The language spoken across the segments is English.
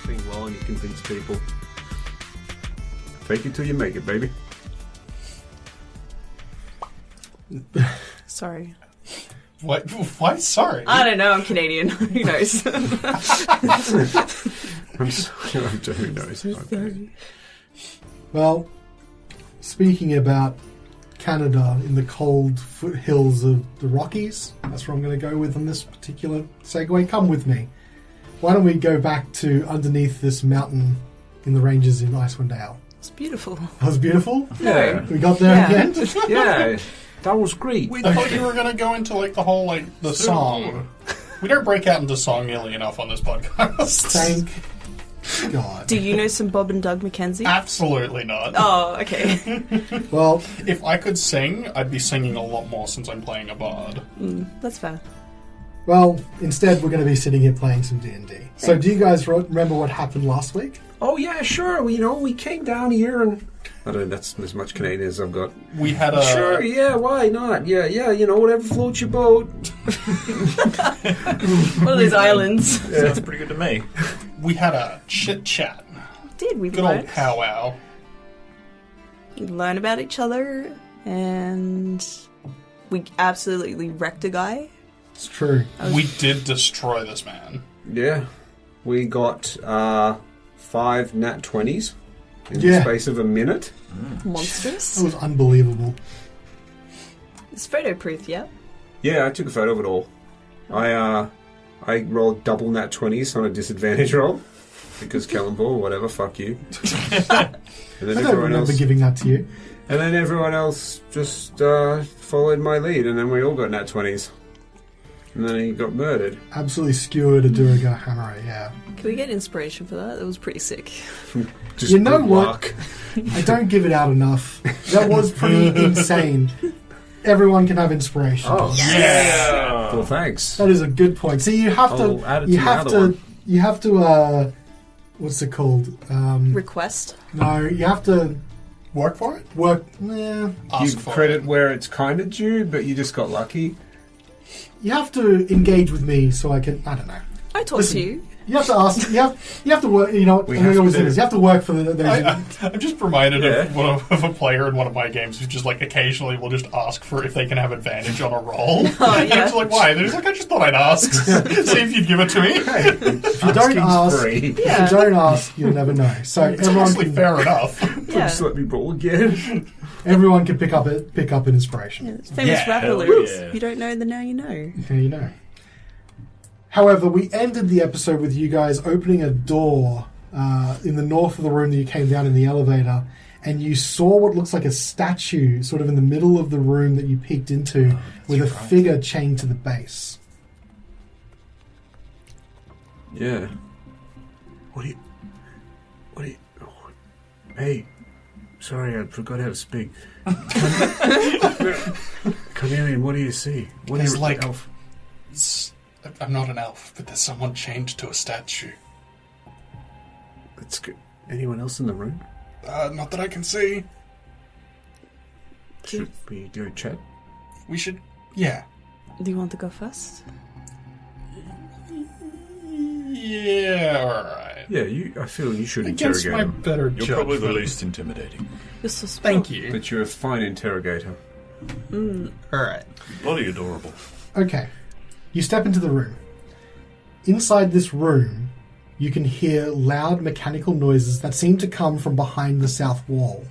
thing while you convince people. Fake it till you make it, baby. Sorry. What? Why? Sorry. I don't know. I'm Canadian. Who knows? I'm sorry. Who knows? Okay. Well, speaking about Canada in the cold foothills of the Rockies, that's where I'm going to go with on this particular segue. Come with me. Why don't we go back to underneath this mountain in the ranges in Icewind Dale? It's beautiful. That was beautiful? Yeah. We got there Yeah. again? Yeah. That was great. We thought you were going to go into like the whole like the song. We don't break out into song nearly enough on this podcast. Thank God. Do you know some Bob and Doug McKenzie? Absolutely not. Oh, okay. Well, If I could sing, I'd be singing a lot more since I'm playing a bard. That's fair. instead we're going to be sitting here playing some D&D. So do you guys remember what happened last week? Oh, yeah, sure. We came down here and... I don't know, that's as much Canadian as I've got. We had a... Sure, yeah, why not? Yeah, whatever floats your boat. One of those islands. Sounds pretty good to me. We had a chit-chat. We Good old powwow. We learn about each other, and we absolutely wrecked a guy. It's true. We did destroy this man. Yeah. We got 5 nat 20s in the space of a minute. Monstrous. That was unbelievable. It's photo proof, yeah? Yeah, I took a photo of it all. I rolled double nat 20s on a disadvantage roll. Because Callan or whatever, fuck you. And then I don't remember giving that to you. And then everyone else just followed my lead, and then we all got nat 20s. And then he got murdered. Absolutely skewered a Duragar hammer, yeah. Can we get inspiration for that? That was pretty sick. Just You know good what? luck. I don't give it out enough. That was pretty insane. Everyone can have inspiration. Oh, Yeah! well, thanks. That is a good point. See, you have to. I'll add it You to my have other to. one. You have to. What's it called? Request? No, you have to Work for it? work. Yeah, Ask You for credit it. where it's kind of due, but you just got lucky. you have to engage with me so I can. I don't know. I talk Listen, to you. You have to ask. You have to work. You know what? We I'm gonna have go to with do this. it. You have to work for the. I'm just reminded Yeah. of a player in one of my games who just like occasionally will just ask for if they can have advantage on a roll. Oh, And yeah. it's like, why? They're just like, I just thought I'd ask. See if you'd give it to me. if you don't ask, Free. Yeah. if you don't ask, you'll never know. So It's everyone honestly can, fair enough. Yeah. Just let me roll again. everyone can pick up an inspiration. Yeah, it's famous Yeah, rapper hell lyrics. yeah. If you don't know, then now you know. There you know. However, we ended the episode with you guys opening a door in the north of the room that you came down in the elevator, and you saw what looks like a statue sort of in the middle of the room that you peeked into with a figure chained to the base. Yeah. What do you... Hey. Sorry, I forgot how to speak. Carnelian, what do you see? What There's is like- elf? I'm not an elf, but there's someone chained to a statue. That's good. Anyone else in the room? Not that I can see. Should we go chat? We should... Yeah. Do you want to go first? Yeah, alright. Yeah, I feel you should Against interrogate my him. better You're judgment. probably the least intimidating. You're so smart. Thank you. But you're a fine interrogator. Alright. Bloody adorable. Okay. You step into the room. Inside this room, you can hear loud mechanical noises that seem to come from behind the south wall.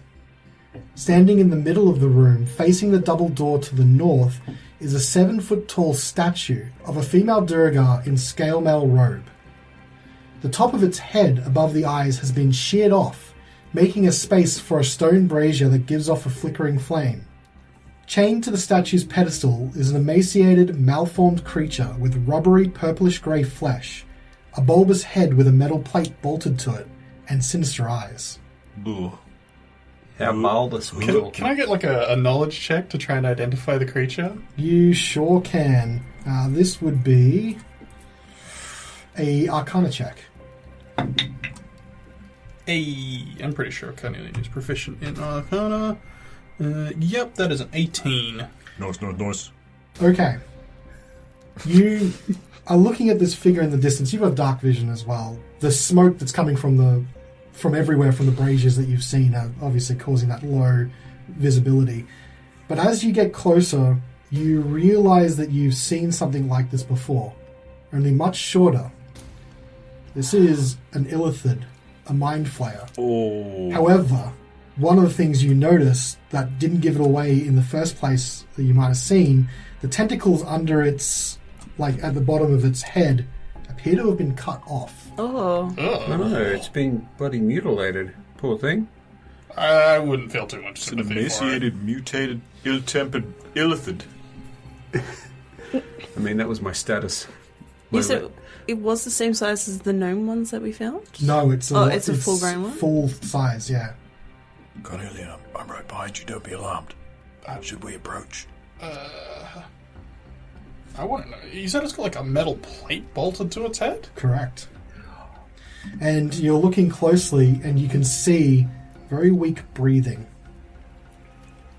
Standing in the middle of the room, facing the double door to the north, is a 7-foot-tall statue of a female Durgar in scale mail robe. The top of its head above the eyes has been sheared off, making a space for a stone brazier that gives off a flickering flame. Chained to the statue's pedestal is an emaciated, malformed creature with rubbery purplish-grey flesh, a bulbous head with a metal plate bolted to it, and sinister eyes. Ooh. How bulbous we Can I get like a knowledge check to try and identify the creature? You sure can. This would be a Arcana check. I'm pretty sure Carnelian is proficient in Arcana. Yep, that is an 18. Nice. Okay. You are looking at this figure in the distance. You've got dark vision as well. The smoke that's coming from everywhere from the braziers that you've seen are obviously causing that low visibility. But as you get closer, you realize that you've seen something like this before, only much shorter. This is an illithid, a mind flayer. Oh. However, one of the things you notice that didn't give it away in the first place that you might have seen, the tentacles under its, like at the bottom of its head, appear to have been cut off. Oh. No, it's been bloody mutilated. Poor thing. I wouldn't feel too much It's an sympathy for it. emaciated, mutated, ill-tempered illithid. I mean, that was my status. Yes, it was the same size as the gnome ones that we found? No, it's a full-grown one? Full size, yeah. Carnelian, I'm right behind you. Don't be alarmed. Should we approach? I want to know. You said it's got like a metal plate bolted to its head? Correct. And you're looking closely, and you can see very weak breathing.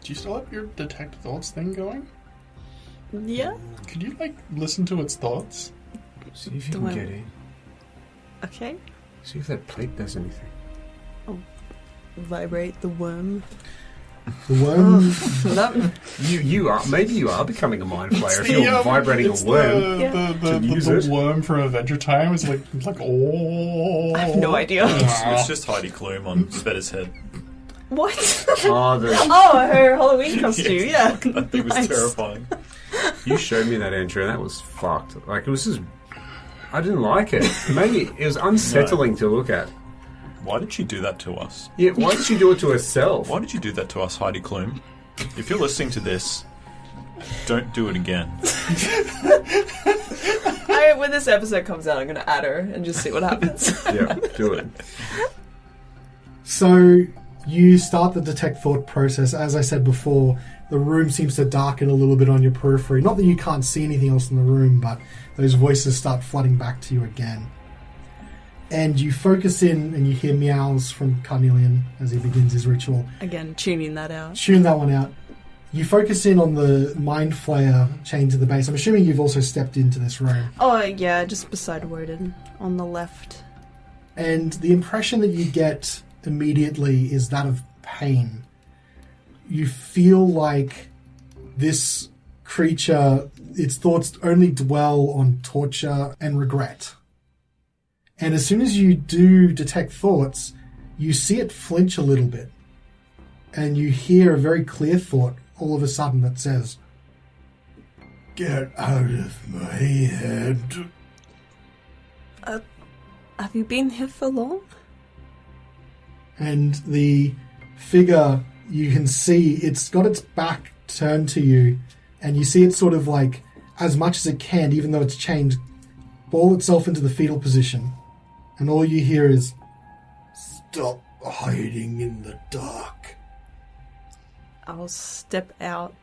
Do you still have your detect thoughts thing going? Yeah. Could you, like, listen to its thoughts? See if you Do can I- get in. Okay. See if that plate does anything. Vibrate the worm. The worm... That, You are becoming a mind flayer if the, you're vibrating it's a worm. The worm from Adventure Time is like oh. I have no idea. It's just Heidi Klum on Sveta's head. What? Oh, Her Halloween costume, yeah. That thing was Nice. terrifying. you showed me that entry and that was fucked. Like, it was just... I didn't like it. Maybe it was unsettling to look at. Why did she do that to us? Yeah, why did she do it to herself? Why did you do that to us, Heidi Klum? If you're listening to this, don't do it again. When this episode comes out, I'm going to add her and just see what happens. Yeah, do it. So you start the detect thought process. As I said before, the room seems to darken a little bit on your periphery. Not that you can't see anything else in the room, but those voices start flooding back to you again. And you focus in and you hear meows from Carnelian as he begins his ritual. Again, tuning that out. Tune that one out. You focus in on the mind flayer chained to the base. I'm assuming you've also stepped into this room. Oh, yeah, just beside Wodun, on the left. And the impression that you get immediately is that of pain. You feel like this creature, its thoughts only dwell on torture and regret. And as soon as you do detect thoughts, you see it flinch a little bit. And you hear a very clear thought all of a sudden that says, "Get out of my head." Have you been here for long? And the figure, you can see, it's got its back turned to you, and you see it sort of like, as much as it can, even though it's chained, ball itself into the fetal position. And all you hear is, "Stop hiding in the dark." I'll step out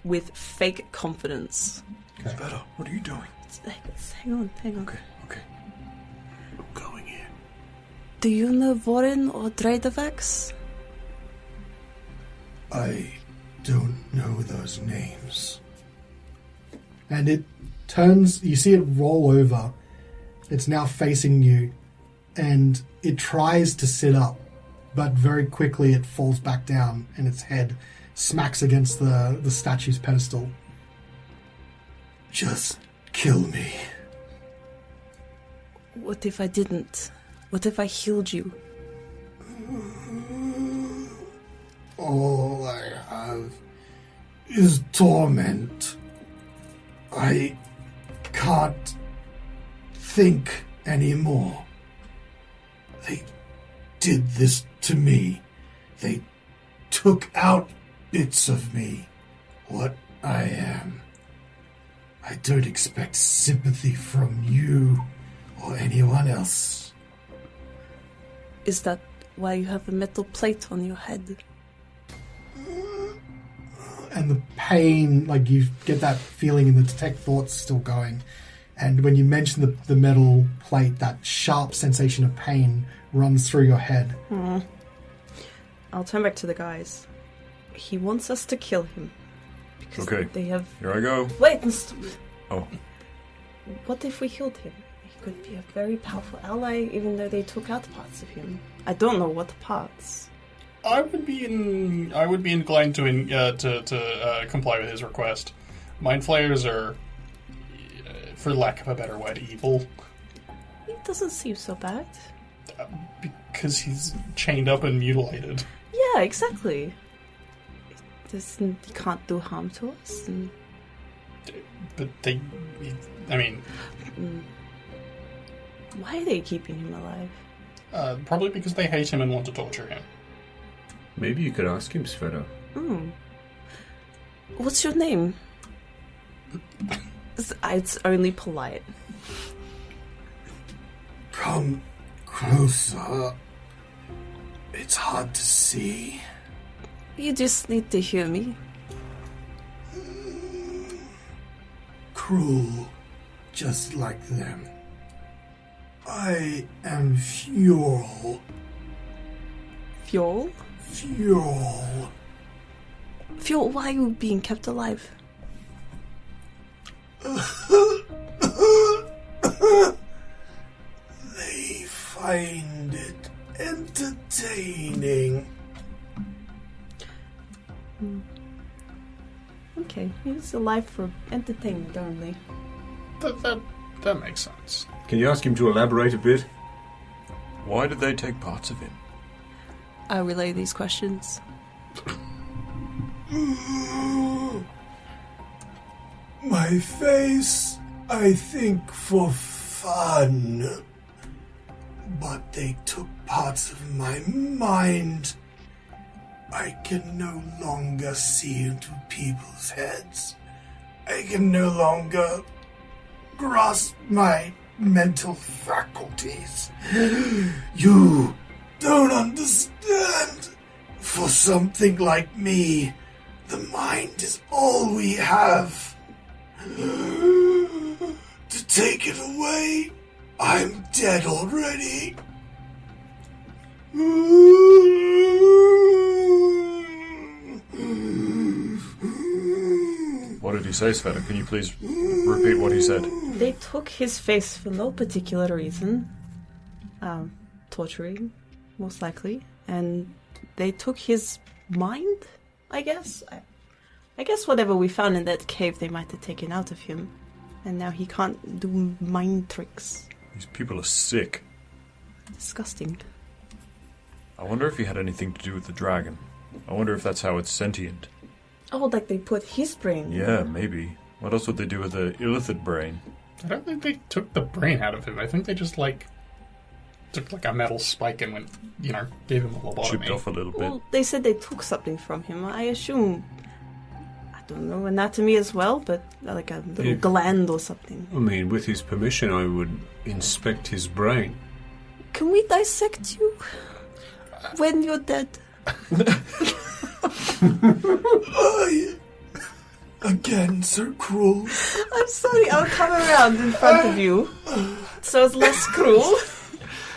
with fake confidence. Sveta, what are you doing? Hang on. Okay. I'm going in. Do you know Wodun or Dreidavax? I don't know those names. And it turns, you see it roll over. It's now facing you, and it tries to sit up, but very quickly it falls back down, and its head smacks against the statue's pedestal. "Just kill me." What if I didn't? What if I healed you? All I have is torment. I can't think anymore. They did this to me. They took out bits of me, what I am. I don't expect sympathy from you or anyone else. Is that why you have a metal plate on your head? And the pain, like you get that feeling in the detect thoughts still going. And when you mention the metal plate, that sharp sensation of pain runs through your head. I'll turn back to the guys. He wants us to kill him. Because Okay. they have... Here I go. Wait! Oh. what if we killed him? He could be a very powerful ally, even though they took out parts of him. I don't know what parts. I would be inclined to comply with his request. Mind flayers are, for lack of a better word, evil. It doesn't seem so bad. Because he's chained up and mutilated. Yeah, exactly. He can't do harm to us. But why are they keeping him alive? Probably because they hate him and want to torture him. Maybe you could ask him, Svieta. What's your name? It's only polite. Come closer. It's hard to see. You just need to hear me. Cruel, just like them. I am Fuel. Fuel? Fuel. Fuel, why are you being kept alive? They find it entertaining. Okay, he's alive for entertainment only. That makes sense. Can you ask him to elaborate a bit? Why did they take parts of him? I'll relay these questions. My face, I think, for fun. But they took parts of my mind. I can no longer see into people's heads. I can no longer grasp my mental faculties. You don't understand. For something like me, the mind is all we have. To take it away, I'm dead already. What did he say, Svieta? Can you please repeat what he said? They took his face for no particular reason. Torturing, most likely. And they took his mind, I guess. I guess whatever we found in that cave they might have taken out of him. And now he can't do mind tricks. These people are sick. Disgusting. I wonder if he had anything to do with the dragon. I wonder if that's how it's sentient. Oh, like they put his brain. Yeah, maybe. What else would they do with the illithid brain? I don't think they took the brain out of him. I think they just, took a metal spike and went, gave him a lobotomy. Chipped off a little bit. Well, they said they took something from him. I assume, I don't know, anatomy as well, but like a little gland or something. I mean, with his permission, I would inspect his brain. Can we dissect you when you're dead? Again, so cruel. I'm sorry, I'll come around in front of you so it's less cruel.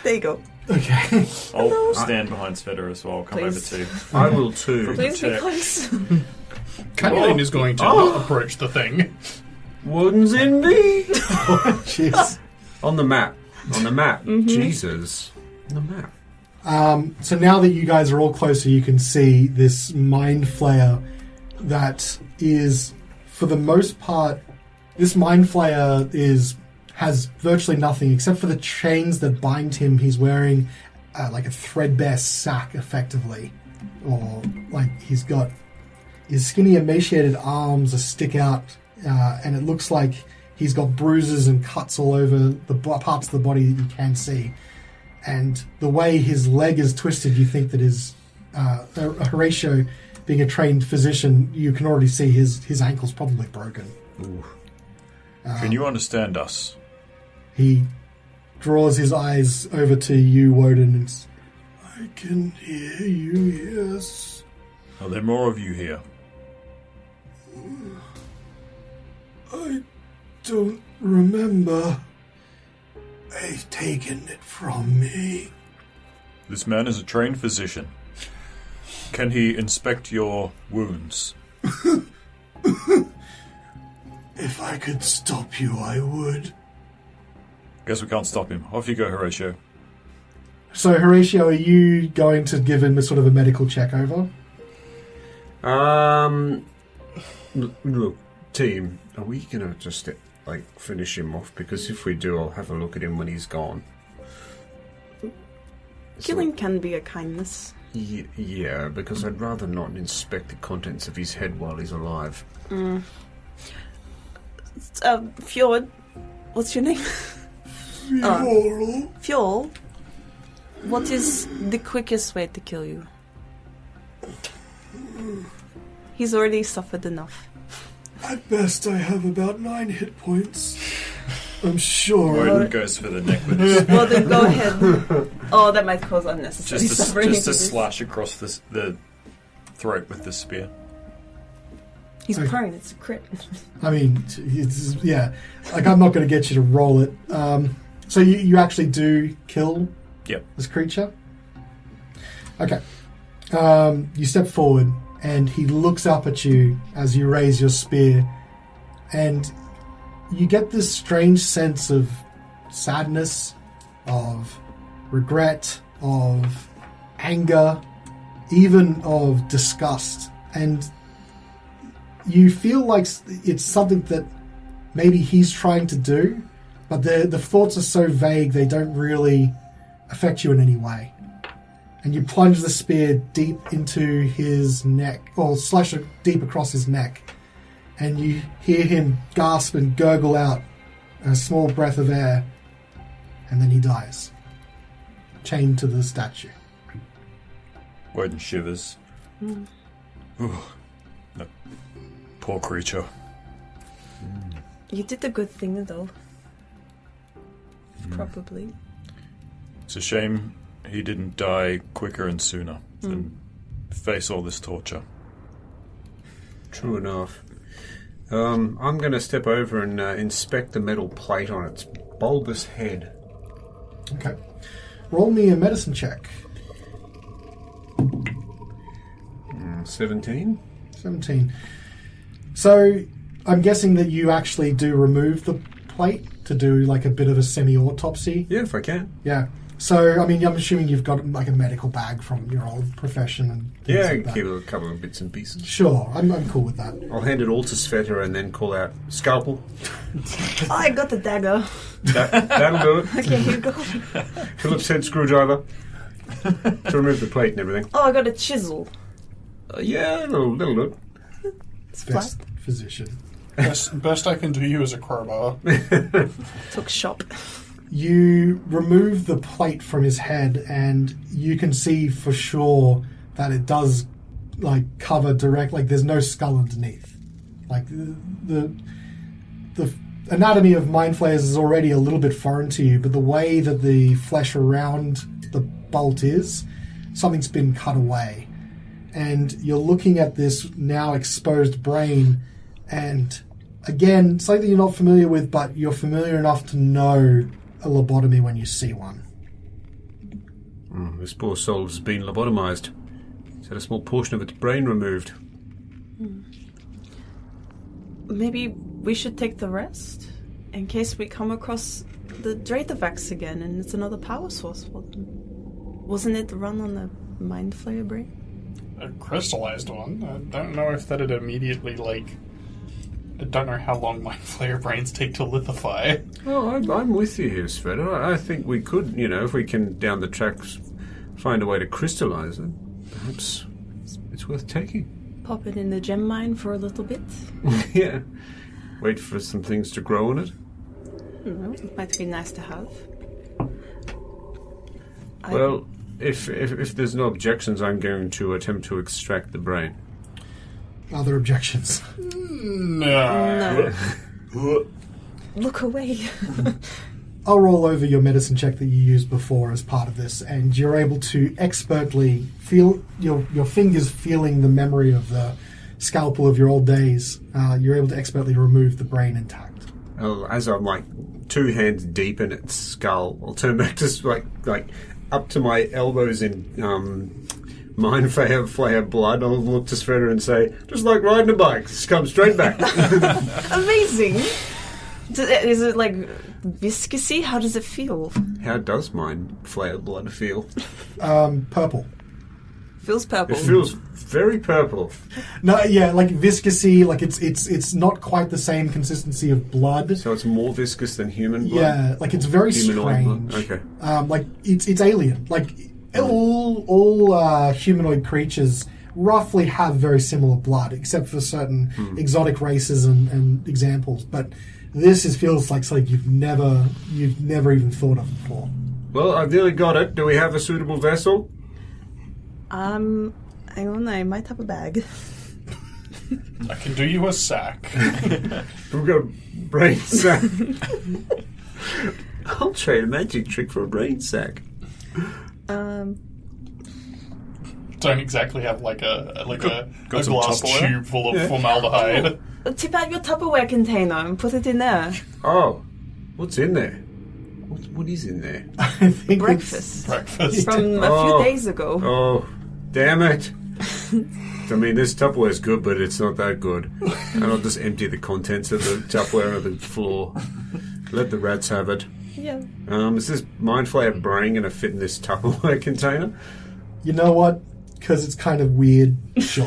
There you go. Okay. I'll stand behind Svieta as well. Come Please. over too. I will too. Please be check. close. Carnelian is going to not approach the thing. Wooden's in me. Jeez. On the map. Jesus. On the map. So now that you guys are all closer, you can see this mind flayer that is, for the most part, this mind flayer has virtually nothing except for the chains that bind him. He's wearing like a threadbare sack, effectively, or like he's got his skinny, emaciated arms stick out, and it looks like he's got bruises and cuts all over the parts of the body that you can see. And the way his leg is twisted, you think that his Horacio, being a trained physician, you can already see his ankle's probably broken. Can you understand us? He draws his eyes over to you, Wodun, and I can hear you, yes. Are there more of you here? I don't remember. They've taken it from me. This man is a trained physician. Can he inspect your wounds? If I could stop you, I would. Guess we can't stop him. Off you go, Horatio. So, Horatio, are you going to give him a sort of a medical check over? Look, team, are we gonna just finish him off? Because if we do, I'll have a look at him when he's gone. Killing can be a kindness. Yeah, because I'd rather not inspect the contents of his head while he's alive. Fjord, what's your name? Fjord. What is the quickest way to kill you? He's already suffered enough. At best, I have about 9 hit points. I'm sure. Wodun goes for the neck with his... Well, then go ahead. Oh, that might cause unnecessary suffering. Just a slash across the throat with the spear. He's prone, it's a crit. I mean, yeah. I'm not going to get you to roll it. So you actually do kill this creature? Okay. You step forward, and he looks up at you as you raise your spear, and you get this strange sense of sadness, of regret, of anger, even of disgust. And you feel like it's something that maybe he's trying to do, but the thoughts are so vague they don't really affect you in any way. And you plunge the spear deep into his neck, or slash it deep across his neck, and you hear him gasp and gurgle out a small breath of air, and then he dies, chained to the statue. Wodun shivers. Ooh, that poor creature. You did a good thing, though. Probably. It's a shame he didn't die quicker and sooner than face all this torture. True enough. I'm going to step over and inspect the metal plate on its bulbous head. Okay. Roll me a medicine check. 17. 17. So, I'm guessing that you actually do remove the plate to do like a bit of a semi-autopsy. Yeah, if I can. Yeah. So, I mean, I'm assuming you've got like a medical bag from your old profession and things Yeah, I like can that. keep a couple of bits and pieces. Sure, I'm cool with that. I'll hand it all to Svieta and then call out, scalpel. Oh, I got the dagger. That'll do it. Okay, here you go. Phillips head screwdriver to remove the plate and everything. Oh, I got a chisel. Yeah, that'll do it. It's flat. Best physician. Best I can do you is a crowbar. Took shop. You remove the plate from his head, and you can see for sure that it does like cover direct. Like there's no skull underneath. Like the anatomy of mind flayers is already a little bit foreign to you, but the way that the flesh around the bolt is, something's been cut away, and you're looking at this now exposed brain, and again, something you're not familiar with, but you're familiar enough to know a lobotomy when you see one. This poor soul has been lobotomized. It's had a small portion of its brain removed. Maybe we should take the rest in case we come across the Dratovax again and it's another power source for them. Wasn't it run on a mind flayer brain? A crystallized one. I don't know if that'd immediately, I don't know how long mind flayer brains take to lithify. Oh, I'm with you here, Svieta. I think we could, if we can, down the tracks, find a way to crystallize it. Perhaps it's worth taking. Pop it in the gem mine for a little bit. Yeah. Wait for some things to grow on it. It might be nice to have. Well, if there's no objections, I'm going to attempt to extract the brain. Other objections? No. Look away. I'll roll over your medicine check that you used before as part of this, and you're able to expertly feel your fingers feeling the memory of the scalpel of your old days. You're able to expertly remove the brain intact. As I'm 2 hands deep in its skull, I'll turn back to like up to my elbows in mind flayer blood. I'll look to Svieta and say, just like riding a bike, just come straight back. Amazing. Is it like viscousy? How does it feel? How does mine flare blood feel? Purple. Feels purple. It feels very purple. No, yeah, like viscousy. Like it's not quite the same consistency of blood. So it's more viscous than human blood? Yeah, like it's very Humanoid strange. blood? Okay. Like it's alien. Like all humanoid creatures roughly have very similar blood, except for certain exotic races and examples. But this feels like something you've never even thought of before. Well, I've nearly got it. Do we have a suitable vessel? Hang on, I might have a bag. I can do you a sack. We've got a brain sack. I'll trade a magic trick for a brain sack. Don't exactly have like a got some glass Tupperware? tube full of formaldehyde. Tip out your Tupperware container and put it in there. Oh, what's in there? What is in there? I think Breakfast. Breakfast. From a few days ago. Oh, damn it. I mean, this Tupperware's good, but it's not that good. And I'll just empty the contents of the Tupperware on the floor. Let the rats have it. Yeah. Is this Mind Flayer brain going to fit in this Tupperware container? You know what? Because it's kind of weird. Sure.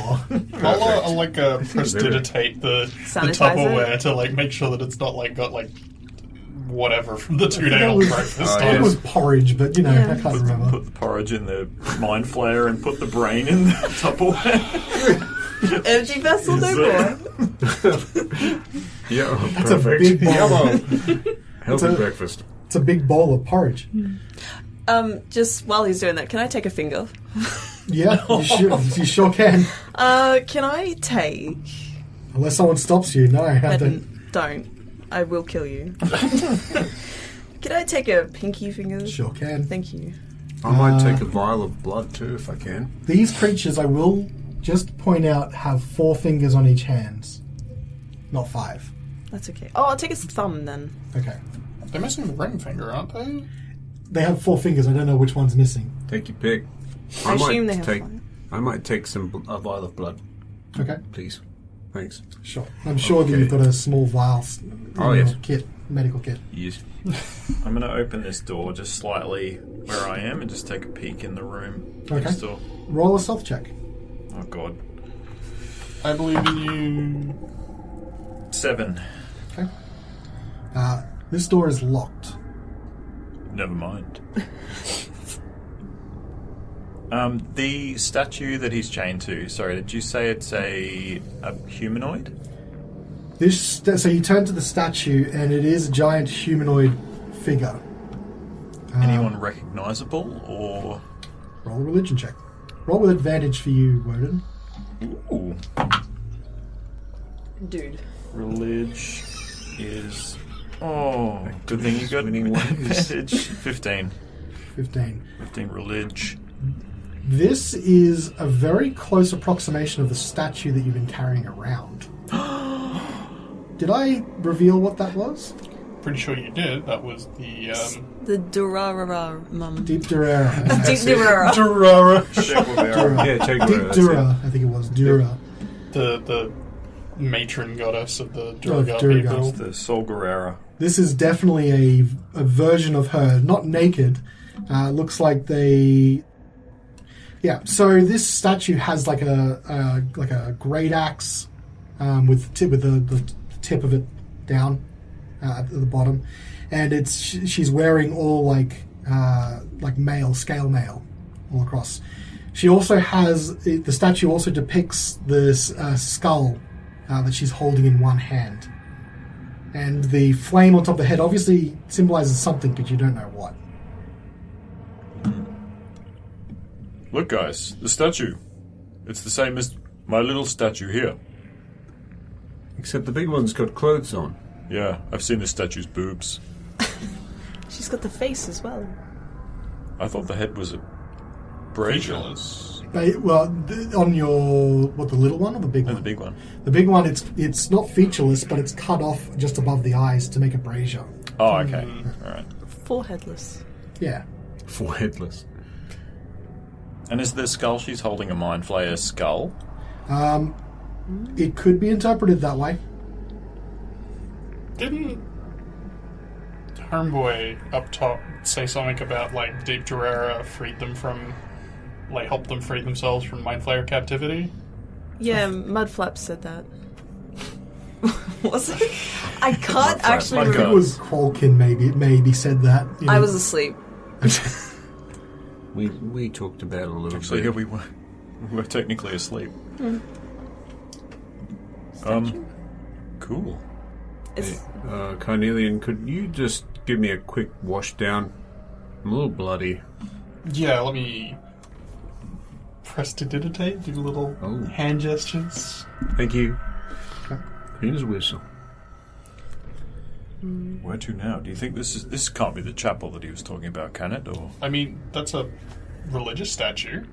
I'll prestidigitate the Sanitizer? Tupperware to like make sure that it's not like got like whatever from the 2 day That old was- breakfast. Oh, I think it was porridge, but you know, Yeah. I can't remember. Put the porridge in the Mind Flayer and put the brain in the Tupperware. Empty vessel, no more. Yeah, oh, That's a perfect. big bowl. Yellow. Healthy a- breakfast. It's a big bowl of porridge. Just while he's doing that, can I take a finger? Yeah, you sure can. Can I take... Unless someone stops you. No, I have to. Don't. I will kill you. Can I take a pinky finger? Sure can. Thank you. I might take a vial of blood too, if I can. These creatures, I will just point out, have 4 fingers on each hand, not 5. That's okay. Oh, I'll take his thumb then. Okay. They're missing the ring finger, aren't they? They have 4 fingers. I don't know which one's missing. Take your pick. I assume might they have take. one. I might take a vial of blood, Okay. please. Thanks. Sure. I'm sure that Okay. you've got a small vial in Oh, your yes. kit, medical kit. Yes. I'm going to open this door just slightly where I am and just take a peek in the room Okay. next door. Roll a stealth check. Oh, God. I believe in you. 7. Okay. This door is locked. Never mind. The statue that he's chained to, sorry, did you say it's a humanoid? So you turn to the statue, and it is a giant humanoid figure. Anyone recognisable, or... Roll a religion check. Roll with advantage for you, Wodun. Ooh. Dude. Religion is... Oh, good thing you got winning ways. advantage. 15. 15. 15 religion. This is a very close approximation of the statue that you've been carrying around. Did I reveal what that was? Pretty sure you did. That was the The Durara mum. Deep Durera. Deep Durara. Durara. Yeah, Che Deep Guevara, that's Dura, I think it was. Dura. the matron goddess of the Of Durga Durga. people. The Sol Guerrera. This is definitely a version of her, not naked. Looks like they... Yeah, so this statue has like a great axe with the tip of it down at the bottom, and she's wearing all like scale mail all across. She also has the statue also depicts this skull that she's holding in one hand, and the flame on top of the head obviously symbolizes something, but you don't know what. Look, guys, the statue. It's the same as my little statue here. Except the big one's got clothes on. Yeah, I've seen the statue's boobs. She's got the face as well. I thought the head was a brazier. Featureless. On your the little one or the big No, one? the big one. The big one, it's not featureless, but it's cut off just above the eyes to make a brazier. Oh, okay. Alright. Foreheadless. Yeah. Foreheadless. And is the skull she's holding a Mind Flayer skull? It could be interpreted that way. Didn't Hermboy up top say something about, like, Deep Durera freed them from, like, helped them free themselves from Mind Flayer captivity? Yeah, Mudflap said that. Was it? I can't Mudflap, actually I think remember. it was Qualkin maybe said that. You know. I was asleep. We talked about it a little Actually, bit. yeah, we were technically asleep. Cool. It's, Carnelian, could you just give me a quick wash down? I'm a little bloody. Yeah, let me prestidigitate, do little Oh. hand gestures. Thank you. Okay. Clean as a whistle. Where to now? Do you think this can't be the chapel that he was talking about, can it? Or I mean, that's a religious statue.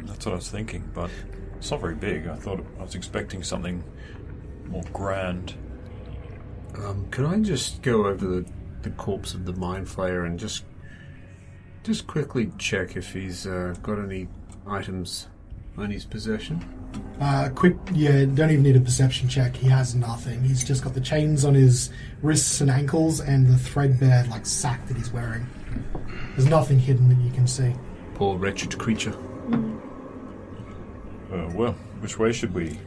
that's what I was thinking, but it's not very big. I was expecting something more grand. Could I just go over the corpse of the Mind Flayer and just quickly check if he's got any items in his possession? Don't even need a perception check. He has nothing. He's just got the chains on his wrists and ankles and the threadbare like sack that he's wearing. There's nothing hidden that you can see. Poor wretched creature. Well, which way should we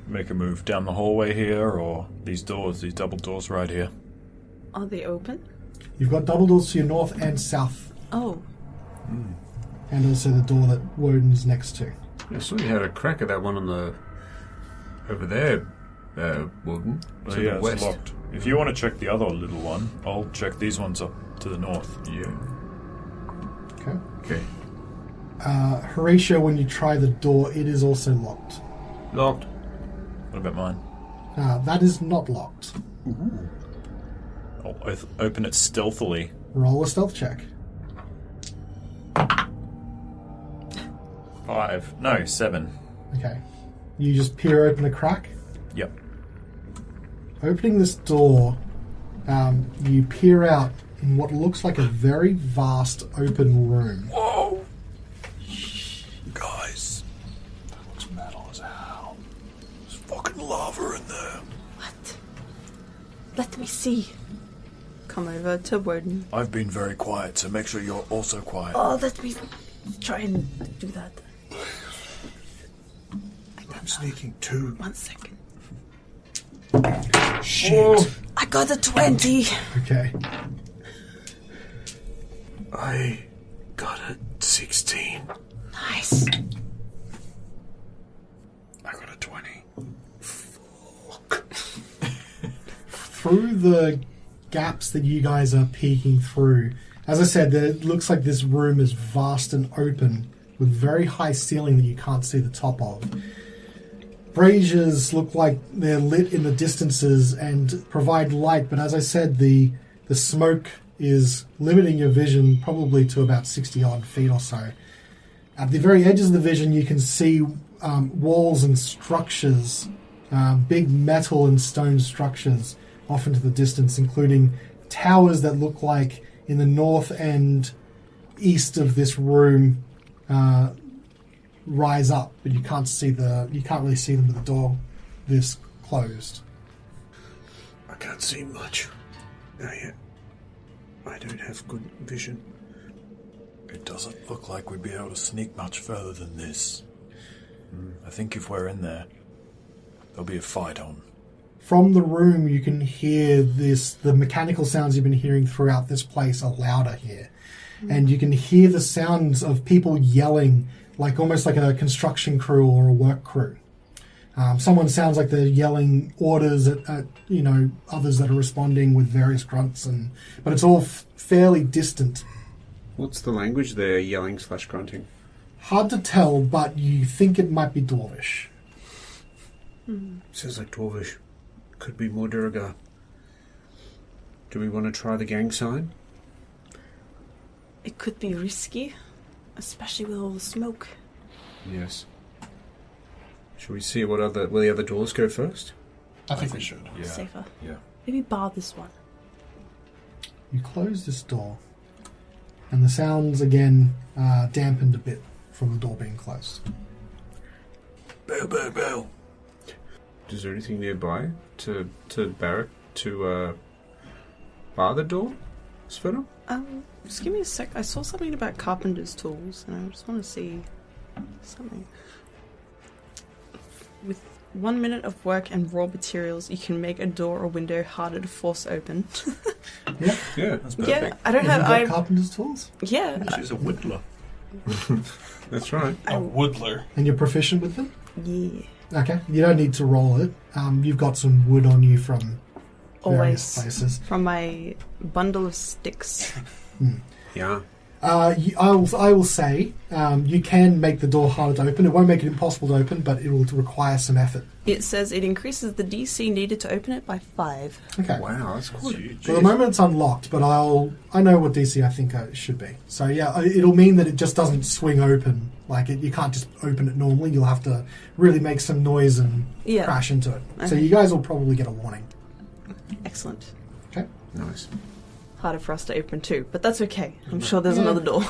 make a move? Down the hallway here, or these double doors right here? are they open? You've got double doors to your north and south, Oh, and also the door that Wodun's next to. I saw you had a crack at that one on the over there, Wodun. Oh, To yeah, the west. it's locked. If you want to check the other little one, I'll check these ones up to the north. Yeah. Okay. Okay. Horatio, when you try the door, it is also locked. Locked. What about mine? That is not locked. I'll open it stealthily. Roll a stealth check. 5. No, 7. Okay. You just peer open a crack. Yep. Opening this door, you peer out in what looks like a very vast open room. Whoa! Guys, that looks metal as hell. There's fucking lava in there. what? Let me see. Come over to Wodun. I've been very quiet, so make sure you're also quiet. Oh, let me try and do that. I'm sneaking too. 1 second. Shit. I got a 20. Okay. I got a 16. Nice. I got a 20. Through the gaps that you guys are peeking through, as I said, it looks like this room is vast and open with very high ceiling that you can't see the top of. Braziers look like they're lit in the distances and provide light, but as I said, the smoke is limiting your vision probably to about 60 odd feet or so. At the very edges of the vision, you can see walls and structures, big metal and stone structures off into the distance, including towers that look like in the north and east of this room rise up, but you can't really see them with the door this closed. I can't see much. I don't have good vision. It doesn't look like we'd be able to sneak much further than this. I think if we're in there, there'll be a fight on. From the room, you can hear the mechanical sounds you've been hearing throughout this place are louder here. And you can hear the sounds of people yelling, like almost like a construction crew or a work crew. Someone sounds like they're yelling orders at others that are responding with various grunts, but it's all fairly distant. What's the language they're yelling / grunting? Hard to tell, but you think it might be Dwarvish. Sounds like Dwarvish. Could be more Durga. Do we want to try the gang sign? It could be risky, especially with all the smoke. Yes. Should we see will the other doors go first? I think we should. Yeah. Safer. Yeah. Maybe bar this one. You close this door, and the sounds again dampened a bit from the door being closed. Bell, bell, bell. Is there anything nearby to barrack to bar the door, Svieta? Just give me a sec. I saw something about carpenter's tools, and I just want to see something. With 1 minute of work and raw materials, you can make a door or window harder to force open. Yeah. Yeah. That's perfect. Yeah, I don't Have have. you got carpenter's tools? Yeah, She's a whittler. That's right. A woodler. And you're proficient with them? yeah. Okay. You don't need to roll it. You've got some wood on you from various Always places. from my bundle of sticks. Yeah. I will say you can make the door harder to open. It won't make it impossible to open, but it will require some effort. It says it increases the DC needed to open it by 5. Okay. Wow, that's cool. For the moment, it's unlocked, but I know what DC I think it should be. So yeah, it'll mean that it just doesn't swing open. Like you can't just open it normally. You'll have to really make some noise and Yeah. crash into it. So Okay. you guys will probably get a warning. Excellent. Okay. Nice. Harder for us to open too, but that's okay. I'm sure there's another door.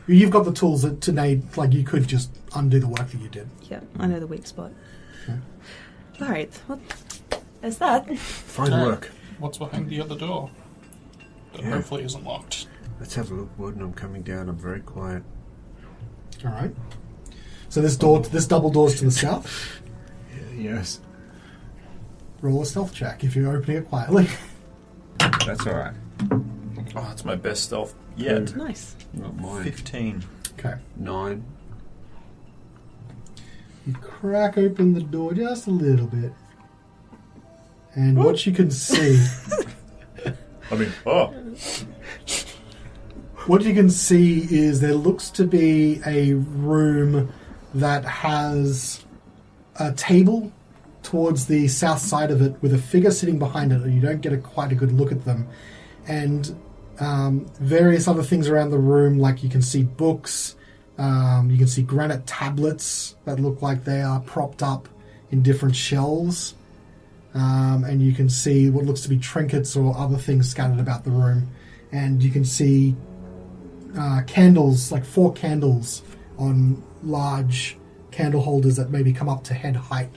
You've got the tools to nade. Like you could just undo the work that you did. Yeah, I know the weak spot. Okay. All right, well, there's that. Fine Alright. work. What's behind the other door? That Yeah. hopefully isn't locked. Let's have a look, Wodun. I'm coming down. I'm very quiet. All right. So this double door's to the south. Yes. Roll a stealth check if you're opening it quietly. That's all right. Oh, that's my best stealth yet. Nice. Not mine. 15. Okay. 9. You crack open the door just a little bit. And what you can see... What you can see is there looks to be a room that has a table towards the south side of it with a figure sitting behind it, and you don't get quite a good look at them. And various other things around the room, like you can see books, you can see granite tablets that look like they are propped up in different shelves, and you can see what looks to be trinkets or other things scattered about the room. And you can see candles, like 4 candles on large candle holders that maybe come up to head height,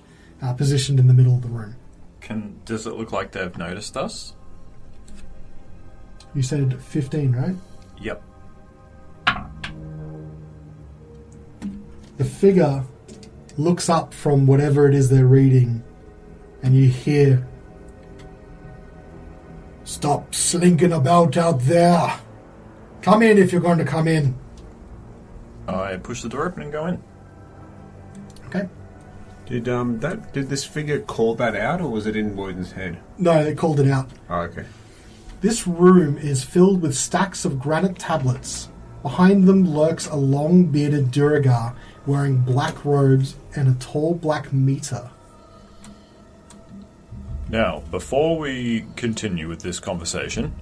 positioned in the middle of the room. Does it look like they've noticed us? You said 15, right? Yep. The figure looks up from whatever it is they're reading, and you hear, "Stop slinking about out there. Come in if you're going to come in." I push the door open and go in. Okay. Did this figure call that out, or was it in Wodun's head? No, they called it out. Oh, okay. This room is filled with stacks of granite tablets. Behind them lurks a long-bearded Duragar wearing black robes and a tall black meter. Now, before we continue with this conversation,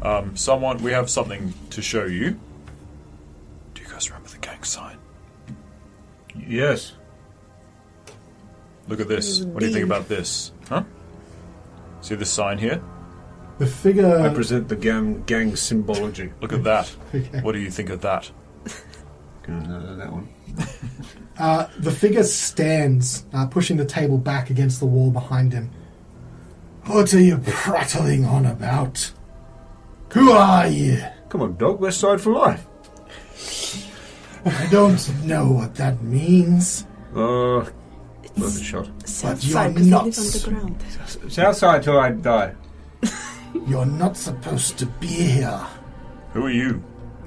we have something to show you. Do you guys remember the gang sign? Yes. Look at this. What do you think about this? Huh? See this sign here? The figure... I present the gang symbology. Look at that. Okay. What do you think of that? That one. The figure stands, pushing the table back against the wall behind him. "What are you prattling on about? Who are you?" Come on, dog. West Side for life. "I don't know what that means." Worth a shot. South you're side, because they live nuts. underground. South side till I die. "You're not supposed to be here." Who are you?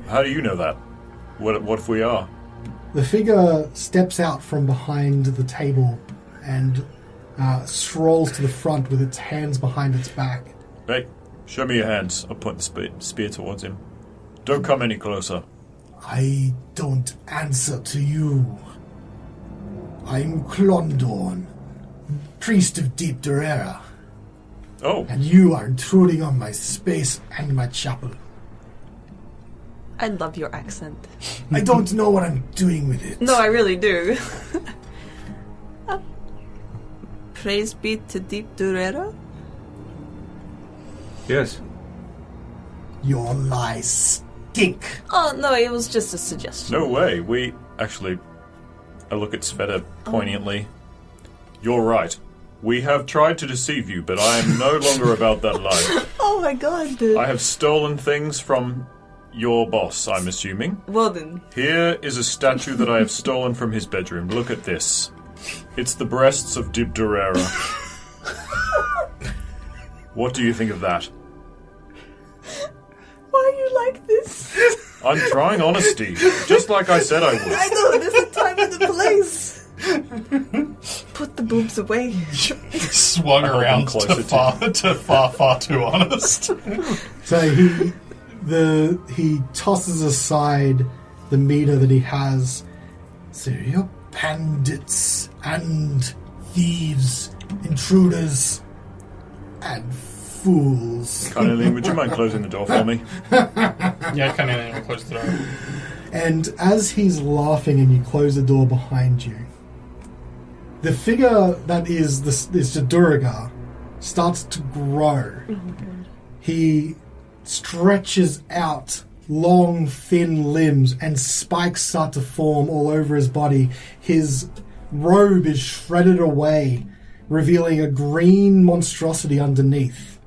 How do you know that? What if we are? The figure steps out from behind the table and strolls to the front with its hands behind its back. Hey, show me your hands. I'll point the spear towards him. Don't come any closer. "I don't answer to you. I'm Clondorn, priest of Deep Durera, Oh, and you are intruding on my space and my chapel. I love your accent. I don't know what I'm doing with it." No, I really do. Praise be to Deep Durera. Yes. "Your lies stink." Oh, no, it was just a suggestion. no way. I look at Svieta poignantly. You're right. We have tried to deceive you, but I am no longer about that life. Oh my god. I have stolen things from your boss, I'm assuming. Wodun. Here is a statue that I have stolen from his bedroom. Look at this. It's the breasts of Dib Durera. What do you think of that? Why are you like this? I'm trying honesty, just like I said I would. I know, there's a time and a place. Put the boobs away. Swung around closer to far too honest. So he tosses aside the meter that he has. So you're bandits and thieves, intruders, and fools. Carnelian, would you mind closing the door for me? Yeah, Carnelian will close the door. And as he's laughing and you close the door behind you, the figure that is the Duragar starts to grow. Oh my god. He stretches out long, thin limbs and spikes start to form all over his body. His robe is shredded away, revealing a green monstrosity underneath.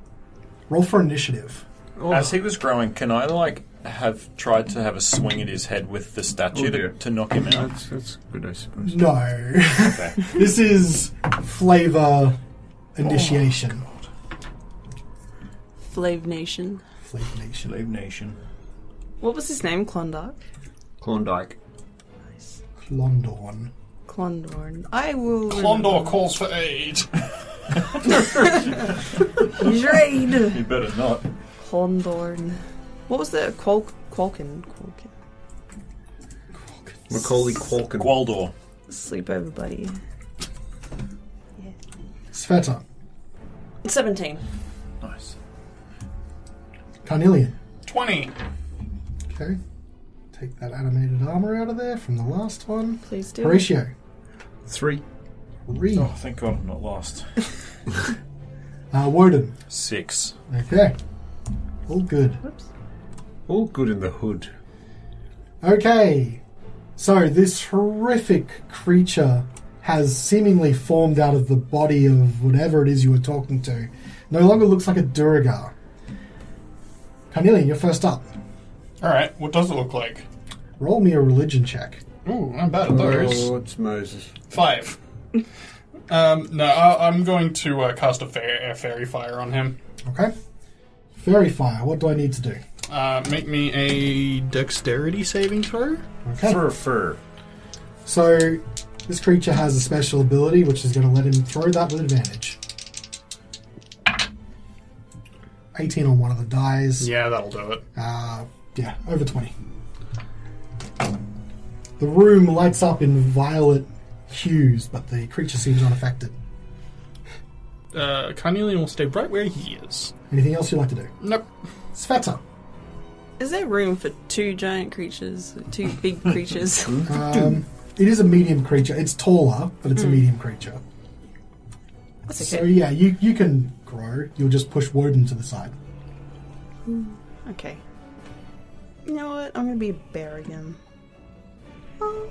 Roll for initiative. As he was growing, can I, have tried to have a swing at his head with the statue to knock him out? That's good, I suppose. No. Okay. This is flavor initiation. Flav Nation. Flavor nation. Slave Nation. What was his name? Klondike? Klondike. Nice. Klondorn. Klondorn. I will... Klondor calls for aid. He's raid. You better not. Klondorn. What was the... Qualkin? Macaulay Culkin. Gwaldor. Sleepover buddy. Svieta. 17. Nice. Carnelian. 20. Okay. Take that animated armor out of there from the last one. Please do. Horatio. 3. 3. Oh, thank God I'm not lost. Wodun. 6. Okay. All good. Whoops. All good in the hood. Okay. So this horrific creature has seemingly formed out of the body of whatever it is you were talking to. No longer looks like a Duragar. Carnelian, you're first up. Alright, what does it look like? Roll me a religion check. Ooh, I'm bad at those. Oh, it's Moses. 5. No, I'm going to cast a fairy fire on him. Okay. Fairy fire. What do I need to do? Make me a dexterity saving throw. Okay. Fur. So this creature has a special ability which is going to let him throw that with advantage. 18 on one of the dice. Yeah, that'll do it. Yeah, over 20. The room lights up in violet hues, but the creature seems unaffected. Carnelian will stay right where he is. Anything else you'd like to do? Nope. Svieta. Is there room for 2 giant creatures? 2 big creatures? It is a medium creature. It's taller, but it's a medium creature. That's So okay. yeah, you can grow. You'll just push Wodun to the side. Okay. You know what? I'm gonna be a bear again. Oh.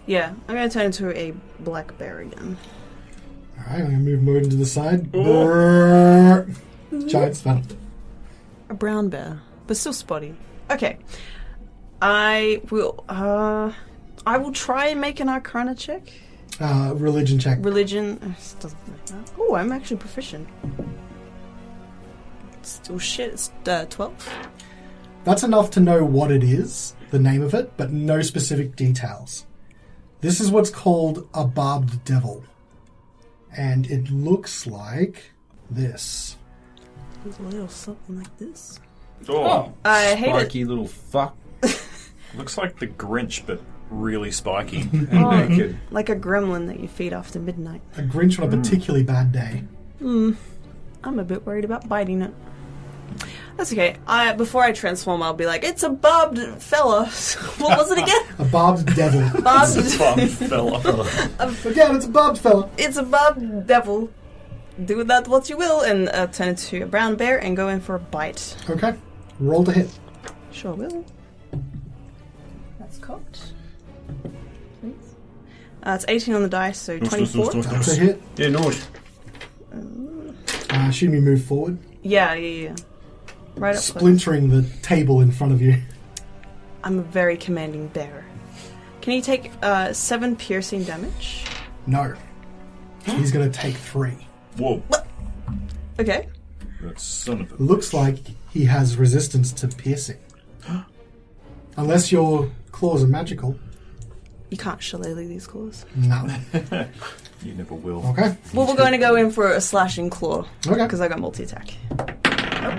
Yeah, I'm gonna turn into a black bear again. Alright, I'm going to move Wodun to the side. Brrr. Giant Svieta. A brown bear, but still spotty. Okay. I will try and make an Arcana check. Religion check. Religion doesn't matter. Oh, I'm actually proficient. Still shit. It's 12. That's enough to know what it is, the name of it, but no specific details. This is what's called a barbed devil. And it looks like this. It's a little something like this. Oh, I hate it. Spiky little fuck. looks like the Grinch, but really spiky. And naked. Like a gremlin that you feed after midnight. A Grinch on a particularly bad day. I'm a bit worried about biting it. That's okay. Before I transform, I'll be like, it's a barbed fella. What was it again? A barbed devil. Barbed. Fun fella. Again, it's a barbed fella. It's a barbed devil. Do with that what you will, and turn it to a brown bear and go in for a bite. Okay. Roll to hit. Sure will. That's cocked. Please. It's 18 on the dice, so 24. That's a hit. Yeah, no. Should we move forward? Yeah. Right up close. Splintering the table in front of you. I'm a very commanding bear. Can you take 7 piercing damage? No. He's going to take 3. Whoa. Okay. That son of a... Looks like he has resistance to piercing. Unless your claws are magical. You can't shillelagh these claws. No. You never will. Okay. Well, we're going to go in for a slashing claw. Okay. Because I got multi-attack.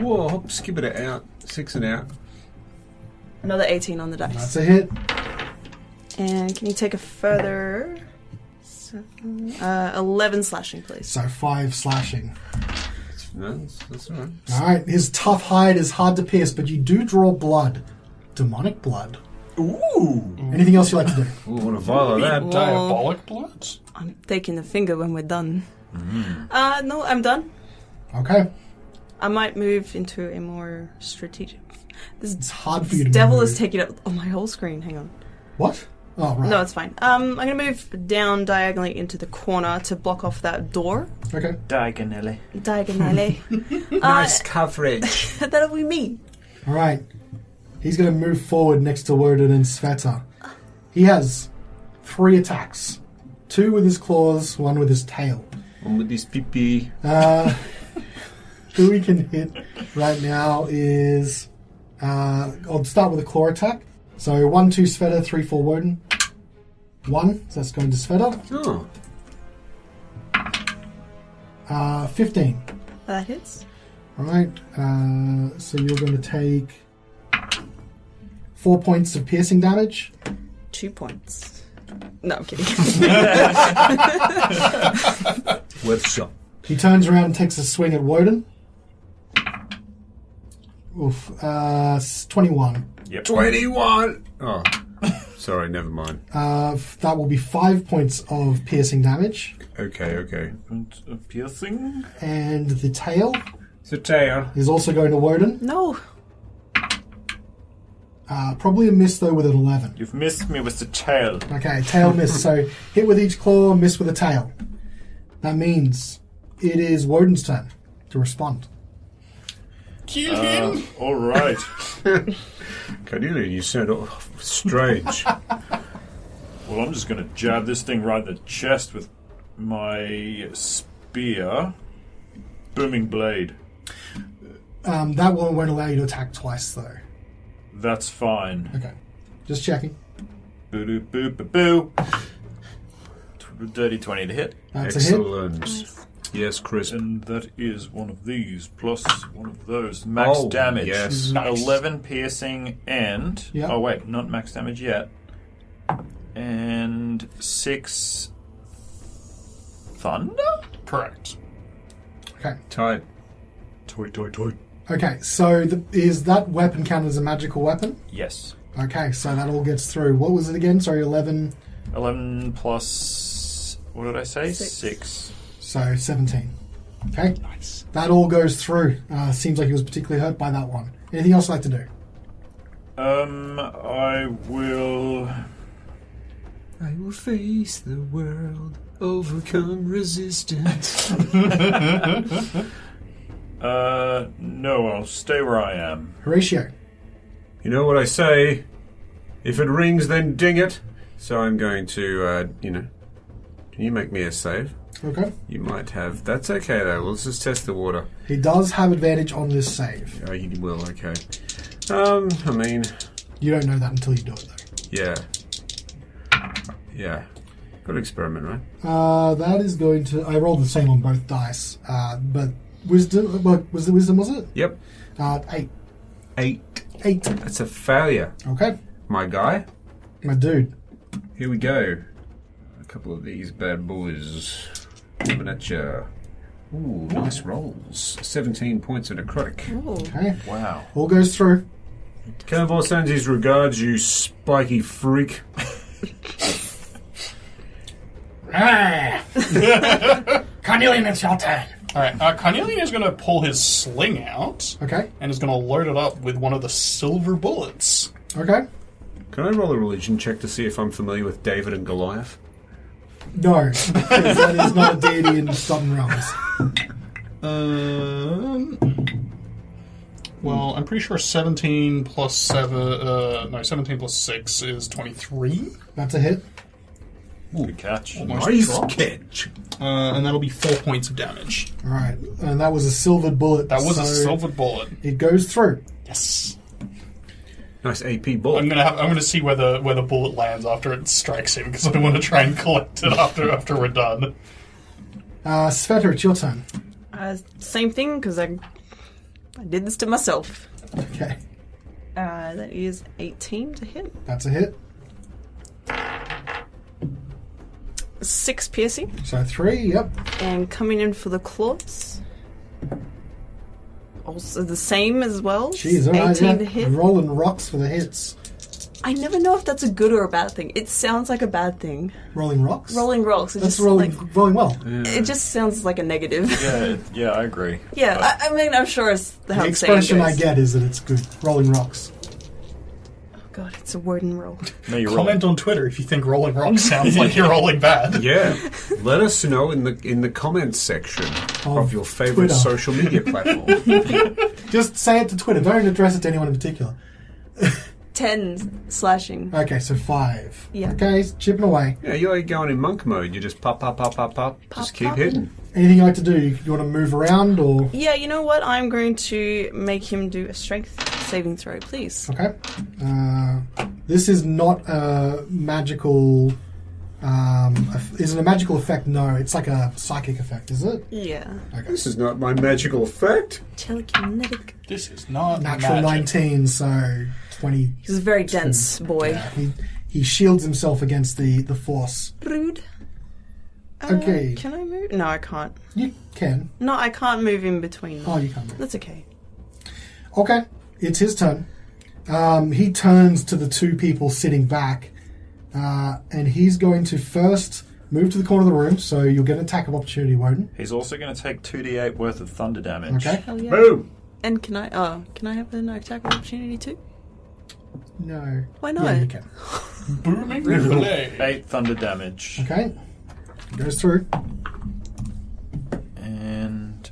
Whoa, hop, skip it out. 6 and out. Another 18 on the dice. That's a hit. And can you take a further 11 slashing, please? So 5 slashing. No, that's all right. Alright, his tough hide is hard to pierce, but you do draw blood. Demonic blood. Ooh! Anything else you like to do? Ooh, what a vial of that. Diabolic bloods? I'm taking the finger when we're done. No, I'm done. Okay. I might move into a more strategic... It's hard for you to devil move. is taking up my whole screen. Hang on. What? Oh, right. No, it's fine. I'm going to move down diagonally into the corner to block off that door. Okay. Diagonally. Diagonally. Nice coverage. That'll be me. Alright. He's going to move forward next to Wodun and Svieta. He has 3 attacks. 2 with his claws, 1 with his tail. One with this pee-pee. Who he can hit right now is... I'll start with a claw attack. So 1, 2 Svieta, 3, 4 Wodun. 1, so that's going to Svieta. Oh. 15. That hits. Alright, so you're going to take 4 points of piercing damage. 2 points. No, I'm kidding. Worth a shot. He turns around and takes a swing at Wodun. Oof, 21. Yep. 21! Oh, sorry, never mind. That will be 5 points of piercing damage. Okay. Piercing? And the tail So, Taya. is also going to Wodun. No. Probably a miss, though, with an 11. You've missed me with the tail. Okay, tail miss. So hit with each claw, miss with a tail. That means it is Wodun's turn to respond. Kill him! Alright. Carnelian, you sound strange. Well, I'm just going to jab this thing right in the chest with my spear. Booming blade. That one won't allow you to attack twice, though. That's fine. Okay. Just checking. Boo boo boo boo. Dirty 20 to hit. That's a hit. Excellent. Yes, Chris. And that is one of these plus one of those. Max damage. Yes. Nice. 11 piercing and... Yeah. Oh, wait. Not max damage yet. And 6... Thunder? Correct. Okay. Tight. Toy. Okay, so is that weapon counted as a magical weapon? Yes. Okay, so that all gets through. What was it again? Sorry, 11. 11 plus... What did I say? 6. 6. So 17. Okay. Nice. That all goes through. Seems like he was particularly hurt by that one. Anything else you'd like to do? I will... I will face the world, overcome resistance. No, I'll stay where I am. Horatio. You know what I say? If it rings, then ding it. So I'm going to, can you make me a save? Okay. You might have. That's okay, though. Let's just test the water. He does have advantage on this save. Oh, he will, okay. I mean, You don't know that until you do it, though. yeah. Got to experiment, right? That is going to... I rolled the same on both dice. But wisdom... What was the wisdom, was it? Yep. 8. 8. 8. That's a failure. Okay. My guy. My dude. Here we go. A couple of these bad boys. Coming at you. Ooh, nice rolls. 17 points of necrotic. Ooh. Okay. Wow. All goes through. Carnivore sends his regards, you spiky freak. Carnelian, it's your turn. Alright, Carnelian is going to pull his sling out Okay. and is going to load it up with one of the silver bullets. Okay. Can I roll a religion check to see if I'm familiar with David and Goliath? No, because that is not a deity in Southern Realms. Well, I'm pretty sure 17 plus 17 plus 6 is 23. That's a hit. Good catch. Almost Nice dropped. catch. And that'll be 4 points of damage. All right, and that was a silvered bullet. That was a so silver bullet. It goes through. Yes. Nice AP ball. I'm gonna see where the bullet lands after it strikes him because I want to try and collect it after we're done. Svieta, it's your turn. Same thing, because I did this to myself. Okay, That is 18 to hit. that's a hit. 6 piercing. So 3, yep. And coming in for the claws. Also the same as well. Jeez, all right, 18 to hit. Rolling rocks for the hits. I never know if that's a good or a bad thing. It sounds like a bad thing. Rolling rocks? Rolling rocks. It That's just, rolling well. it just sounds like a negative. Yeah, I agree. Yeah, But I mean, I'm sure it's how The the saying expression I goes. get is that it's good. Rolling rocks. Oh god, it's a word and roll. no, you're Comment on Twitter if you think rolling rock sounds like you're rolling bad. Yeah, let us know in the comments section of your favorite Twitter. social media platform. Just say it to Twitter. Don't address it to anyone in particular. 10 slashing. Okay, so 5. Yeah. Okay, chipping away. Yeah, you're like going in monk mode. You just pop, just keep pop. hitting. Anything you like to do? You want to move around or... Yeah, you know what? I'm going to make him do a strength saving throw, please. Okay. This is not a magical... is it a magical effect? No, it's like a psychic effect, is it? Yeah. Okay. This is not my magical effect. Telekinetic. This is not Natural magic. 19, so 20. He's a very dense boy. Yeah, he shields himself against the force. Rude. Okay. Can I move? No, I can't. You can. No, I can't move in between them. Oh, you can move. That's okay. Okay, it's his turn. He turns to the two people sitting back, and he's going to first move to the corner of the room, so you'll get an attack of opportunity, Wodun. He's also going to take 2d8 worth of thunder damage. Okay? Hell yeah. Boom. And can I have an attack of opportunity too? No. Why not? Yeah, you can. Booming relay. 8 thunder damage. Okay. Goes through. And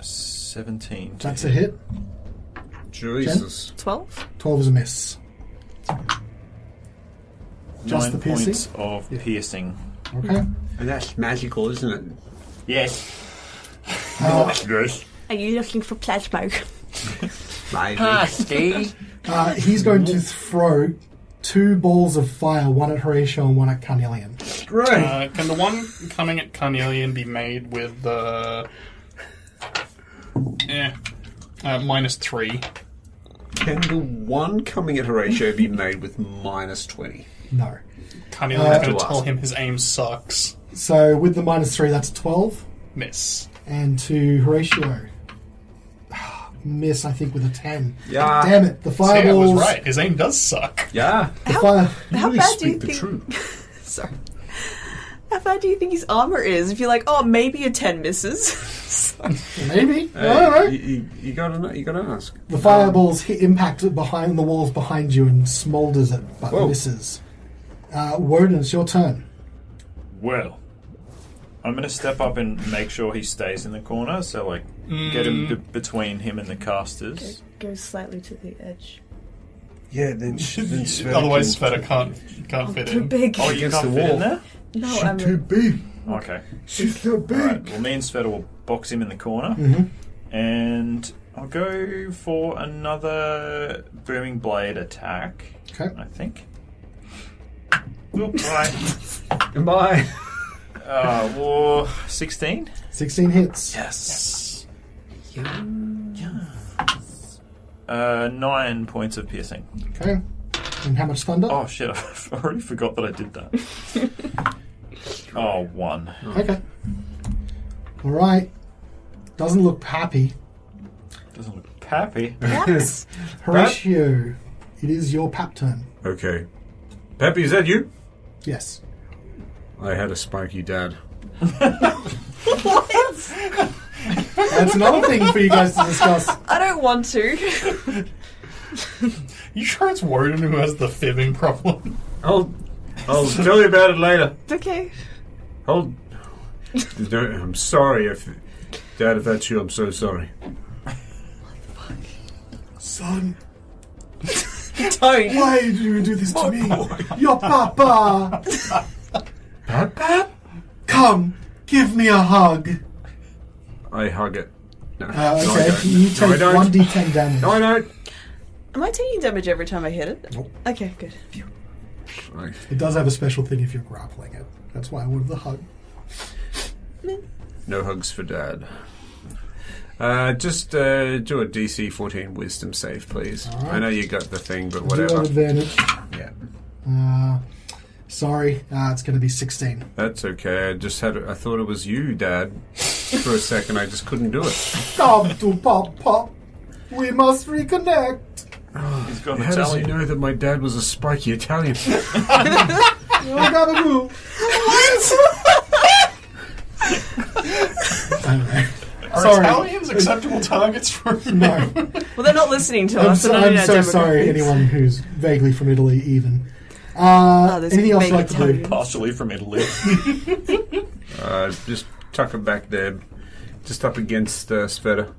17. That's a hit. Jesus. 12? 12 is a miss. Just 9 the piercing? points of piercing. Okay. And that's magical, isn't it? Yes. Yes. Are you looking for plasma? Maybe. He's going to throw 2 balls of fire, one at Horacio and one at Carnelian. Great. Can the one coming at Carnelian be made with the -3? Can the one coming at Horatio be made with -20? No. Carnelian's going to to tell ask. him his aim sucks. So with the -3, that's 12. Miss. And to Horatio. Miss, I think, with a 10. Yeah. Damn it. The See, I fireballs. was right. His aim does suck. Yeah. The fire. You How really bad do you speak the think? truth. Sorry. How bad do you think his armor is? If you're like, oh, maybe a 10 misses. Maybe. I Hey, don't know. you gotta ask. The fireballs hit impact behind the walls behind you and smoulders it, but Whoa. misses. Wodun, it's your turn. Well, I'm going to step up and make sure he stays in the corner, so like get him between him and the casters. Go slightly to the edge. Yeah, then Svieta Otherwise, can- Sveta can't fit Too in. big. Oh, you Against can't the fit in wall. there? No, She's I'm too big. Okay. She's so big. Alright, well, me and Sveta will box him in the corner, and I'll go for another Booming Blade attack, Okay. I think. Oh, right. Goodbye. War 16? 16 hits. Yes. 9 points of piercing. Okay. And how much thunder? Oh shit, I already forgot that I did that. 1. Okay. Alright. Doesn't look happy. Doesn't look happy. Yes. Horatio, it is your pap turn. Okay. Peppy, is that you? Yes. I had a spiky dad. What? That's another thing for you guys to discuss. I don't want to. Oh, You sure it's Wodun who has the fibbing problem? I'll tell you about it later. Okay. I'm sorry if Dad, if that's you, I'm so sorry. Son, Don't. why did you do this to me? Your papa! Papa? Come, give me a hug. I hug it. No, Okay, no, I don't. you No, I take don't. 1d10 damage. No, I don't. Am I taking damage every time I hit it? Nope. Okay, good. Right. It does have a special thing if you're grappling it. That's why I wanted the hug. No hugs for Dad. Just do a DC 14 Wisdom save, please. All right. I know you got the thing, but You have whatever. advantage. Yeah. Sorry, it's going to be 16. That's okay. I thought it was you, Dad. For a second, I just couldn't do it. Come to Papa. We must reconnect. He's got an How does he Italian. know that my dad was a spiky Italian? I gotta move. I don't know. Are Sorry. Italians acceptable targets for No. Well, they're not listening to I'm us. so, and I know I'm so our sorry, demographics. anyone who's vaguely from Italy, even. there's Anything else vague you'd like to do? Italians. Partially from Italy. Just tuck him back there. Just up against Svieta.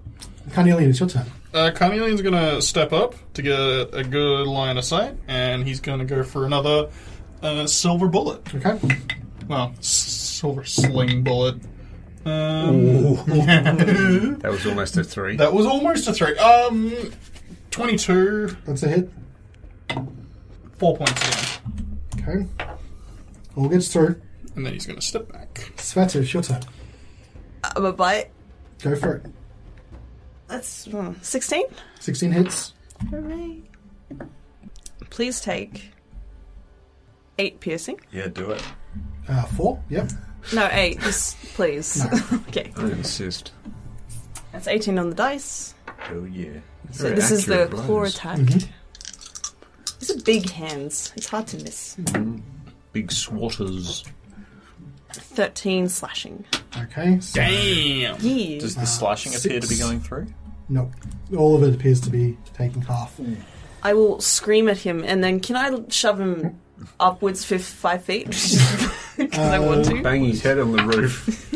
Carnelian, it's your turn. Carnelian's going to step up to get a good line of sight, and he's going to go for another silver bullet. Okay. Well, silver sling bullet. That was almost a 3. That was almost a 3. 22, That's a hit. 4 points again. Okay. All gets through. And then he's going to step back. Svieta, it's your turn. I'm a bite. Go for it. That's 16. 16 hits. Hooray. Please take 8 piercing. Yeah, do it. 4. Yep. No, 8. Just please. No. Okay. I insist. That's 18 on the dice. Oh, yeah. So Very this is the accurate claw blows. attack. Mm-hmm. These are big hands. It's hard to miss. Big swatters. 13 slashing. Okay. So, Damn! Yeah. Does the slashing appear to be 6. going through? no. All of it appears to be taking half. I will scream at him, and then can I shove him upwards 5 feet? Because I want to. Bang his head on the roof.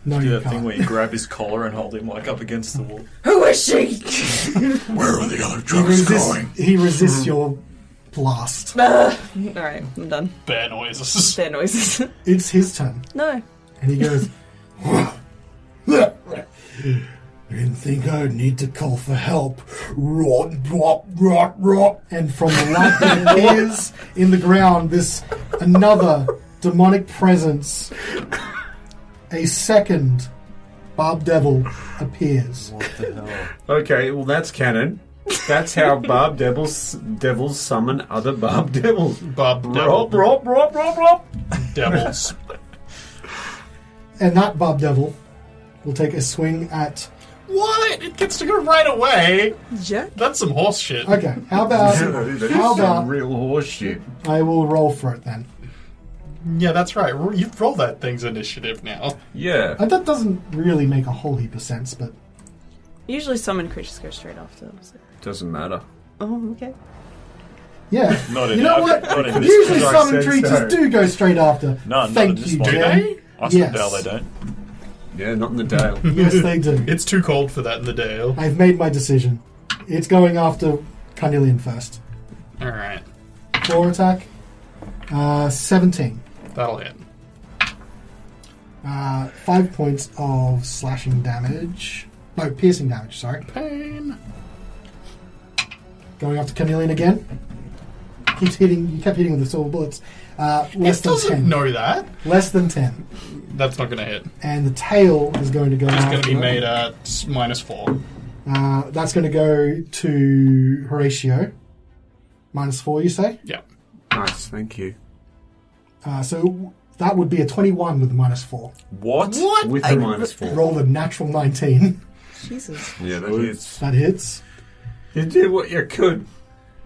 No, Do you that thing can't. where you grab his collar and hold him like up against the wall. Who is she? Where are the other He trucks resists, going? he resists your blast. Alright, I'm done. Bear noises. Fair noises. It's his turn. No. And he goes, I didn't think I'd need to call for help. Rot, rot, rot, rot. And from the light that appears in the ground, this another demonic presence, a second Barb Devil appears. What the hell? Okay, well that's canon. That's how Barb devils summon other Barb devils. Bob Rop, Devil. rop, rop, rop, rop. Devils. And that Barb Devil will take a swing at... What? It gets to go right away. Jerk. That's some horse shit. Okay, how about... That is How some about... real horse shit. I will roll for it then. Yeah, that's right. You roll that thing's initiative now. Yeah. That doesn't really make a whole heap of sense, but... Usually summon creatures go straight after them. So. Doesn't matter. Oh, okay. Yeah. Not in You know our- what? not in this Usually because I summon said creatures so. do go straight after. No, not Thank in this you, one. Do Jen. they? I Yes. Dale, they don't. Yeah, not in the Dale. Yes, they do. It's too cold for that in the Dale. I've made my decision. It's going after Carnelian first. Alright. Claw attack. 17. That'll hit. 5 points of slashing damage. No, piercing damage, sorry. Pain. Going after Carnelian again. Keeps hitting. You kept hitting with the silver bullets. Less It than doesn't 10. know that. Less than 10. That's not going to hit. And the tail is going to go It's after... going to be made at -4. That's going to go to Horacio. -4, you say? Yeah. Nice, thank you. So that would be a 21 with the -4. What? With the -4. Roll a natural 19. Jesus. Yeah, that hits. That hits. You did what you could.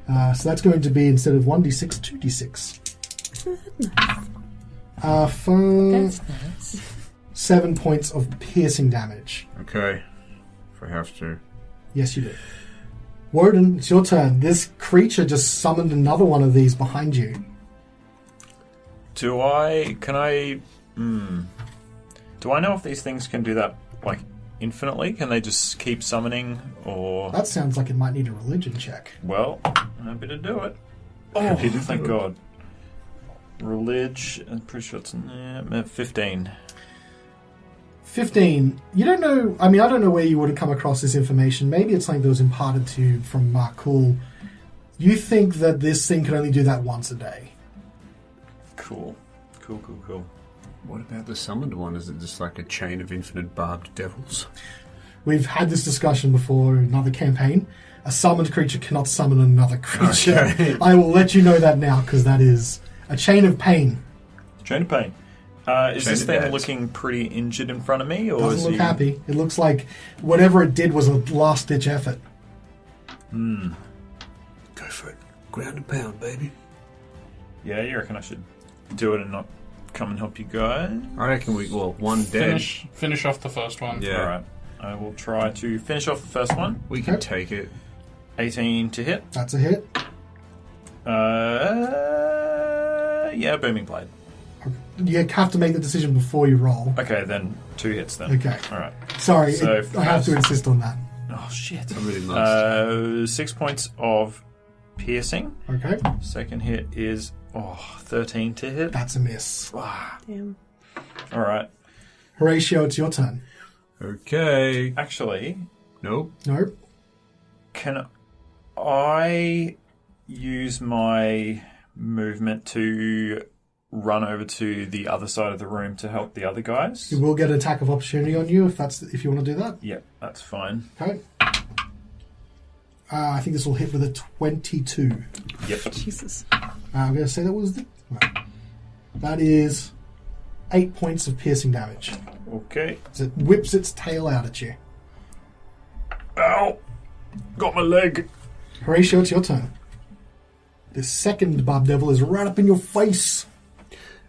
So that's going to be, instead of 1d6, 2d6. That's nice. 7 points of piercing damage. Okay. If I have to. Yes, you do. Wodun, it's your turn. This creature just summoned another one of these behind you. Do I know if these things can do that, like, infinitely? Can they just keep summoning, or... That sounds like it might need a religion check. Well, I'm happy to do it. Oh, thank God. Religion, I'm pretty sure it's 15. 15. You don't know... I mean, I don't know where you would have come across this information. Maybe it's something that was imparted to you from Mark Cool. You think that this thing can only do that once a day. Cool. What about the summoned one? Is it just like a chain of infinite barbed devils? We've had this discussion before in another campaign. A summoned creature cannot summon another creature. Okay. I will let you know that now, because that is a chain of pain. Chain of pain. Is Chain this of thing dads. looking pretty injured in front of me, or Doesn't is look he happy. It looks like whatever it did was a last-ditch effort. Go for it. Ground and pound, baby. Yeah, you reckon I should do it and not come and help you guys? I reckon one dead. Finish off the first one. Yeah. Alright. I will try to finish off the first one. We can Okay. take it. 18 to hit. That's a hit. Yeah, Booming Blade. You have to make the decision before you roll. Okay, then 2 hits then. Okay. Alright. Sorry, So I have to first- insist on that. Oh, shit. I really lost. 6 points of piercing. Okay, Second hit is 13 to hit. that's a miss. Damn. Alright. Horatio, it's your turn. Okay. Actually, Nope. Nope. can I use my movement to run over to the other side of the room to help the other guys? You will get an attack of opportunity on you if you want to do that. Yep, that's fine. Okay. I think this will hit with a 22. Yep. Jesus. I'm going to say that was the... That is 8 points of piercing damage. Okay. As it whips its tail out at you. Ow! Got my leg. Horatio, it's your turn. The second Bob Devil is right up in your face.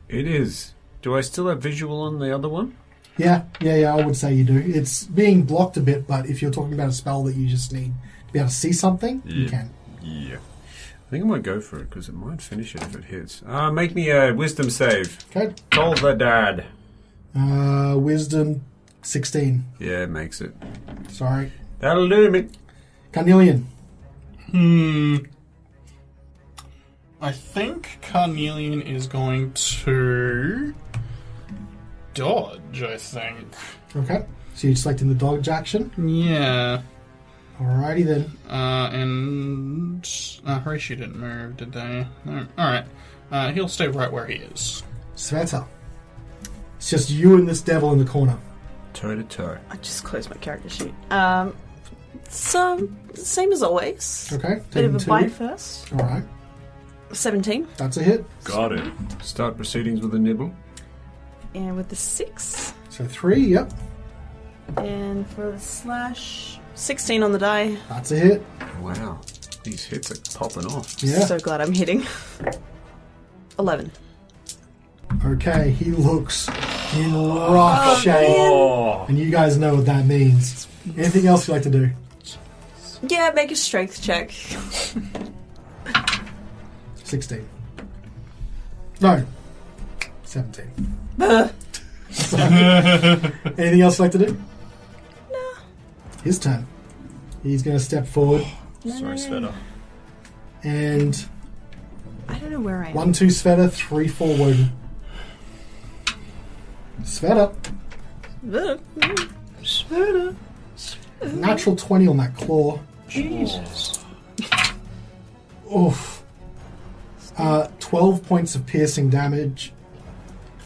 It is. Do I still have visual on the other one? Yeah, I would say you do. It's being blocked a bit, but if you're talking about a spell that you just need to be able to see something, you Yeah. can. Yeah. I think I might go for it because it might finish it if it hits. Make me a wisdom save. Okay. Call the dad. Wisdom 16. Yeah, it makes it. Sorry. That'll do me. Carnelian. I think Carnelian is going to dodge, I think. Okay. So you're selecting the dodge action. Yeah. Alrighty then. And Horatio didn't move, did they? No. Alright. He'll stay right where he is. Svieta. It's just you and this devil in the corner. Toe to toe. I just closed my character sheet. So, same as always. Okay. Bit of a taking bite 2. first. Alright. 17. That's a hit. Got it. Start proceedings with a nibble. And with the 6. So 3, yep. And for the slash, 16 on the die. That's a hit. Wow. These hits are popping off. Yeah. So glad I'm hitting. 11. Okay, he looks in rough shape. Oh, And you guys know what that means. Anything else you'd like to do? Yeah, make a strength check. 16. No. 17. Ugh. Anything else you'd like to do? No. His turn. He's going to step forward sorry, Sveta. and I don't know where I am. 1, 2 Sveta, 3, 4 Wodun. Sveta. Sveta. Natural 20 on that claw. Jesus. Oof. 12 points of piercing damage.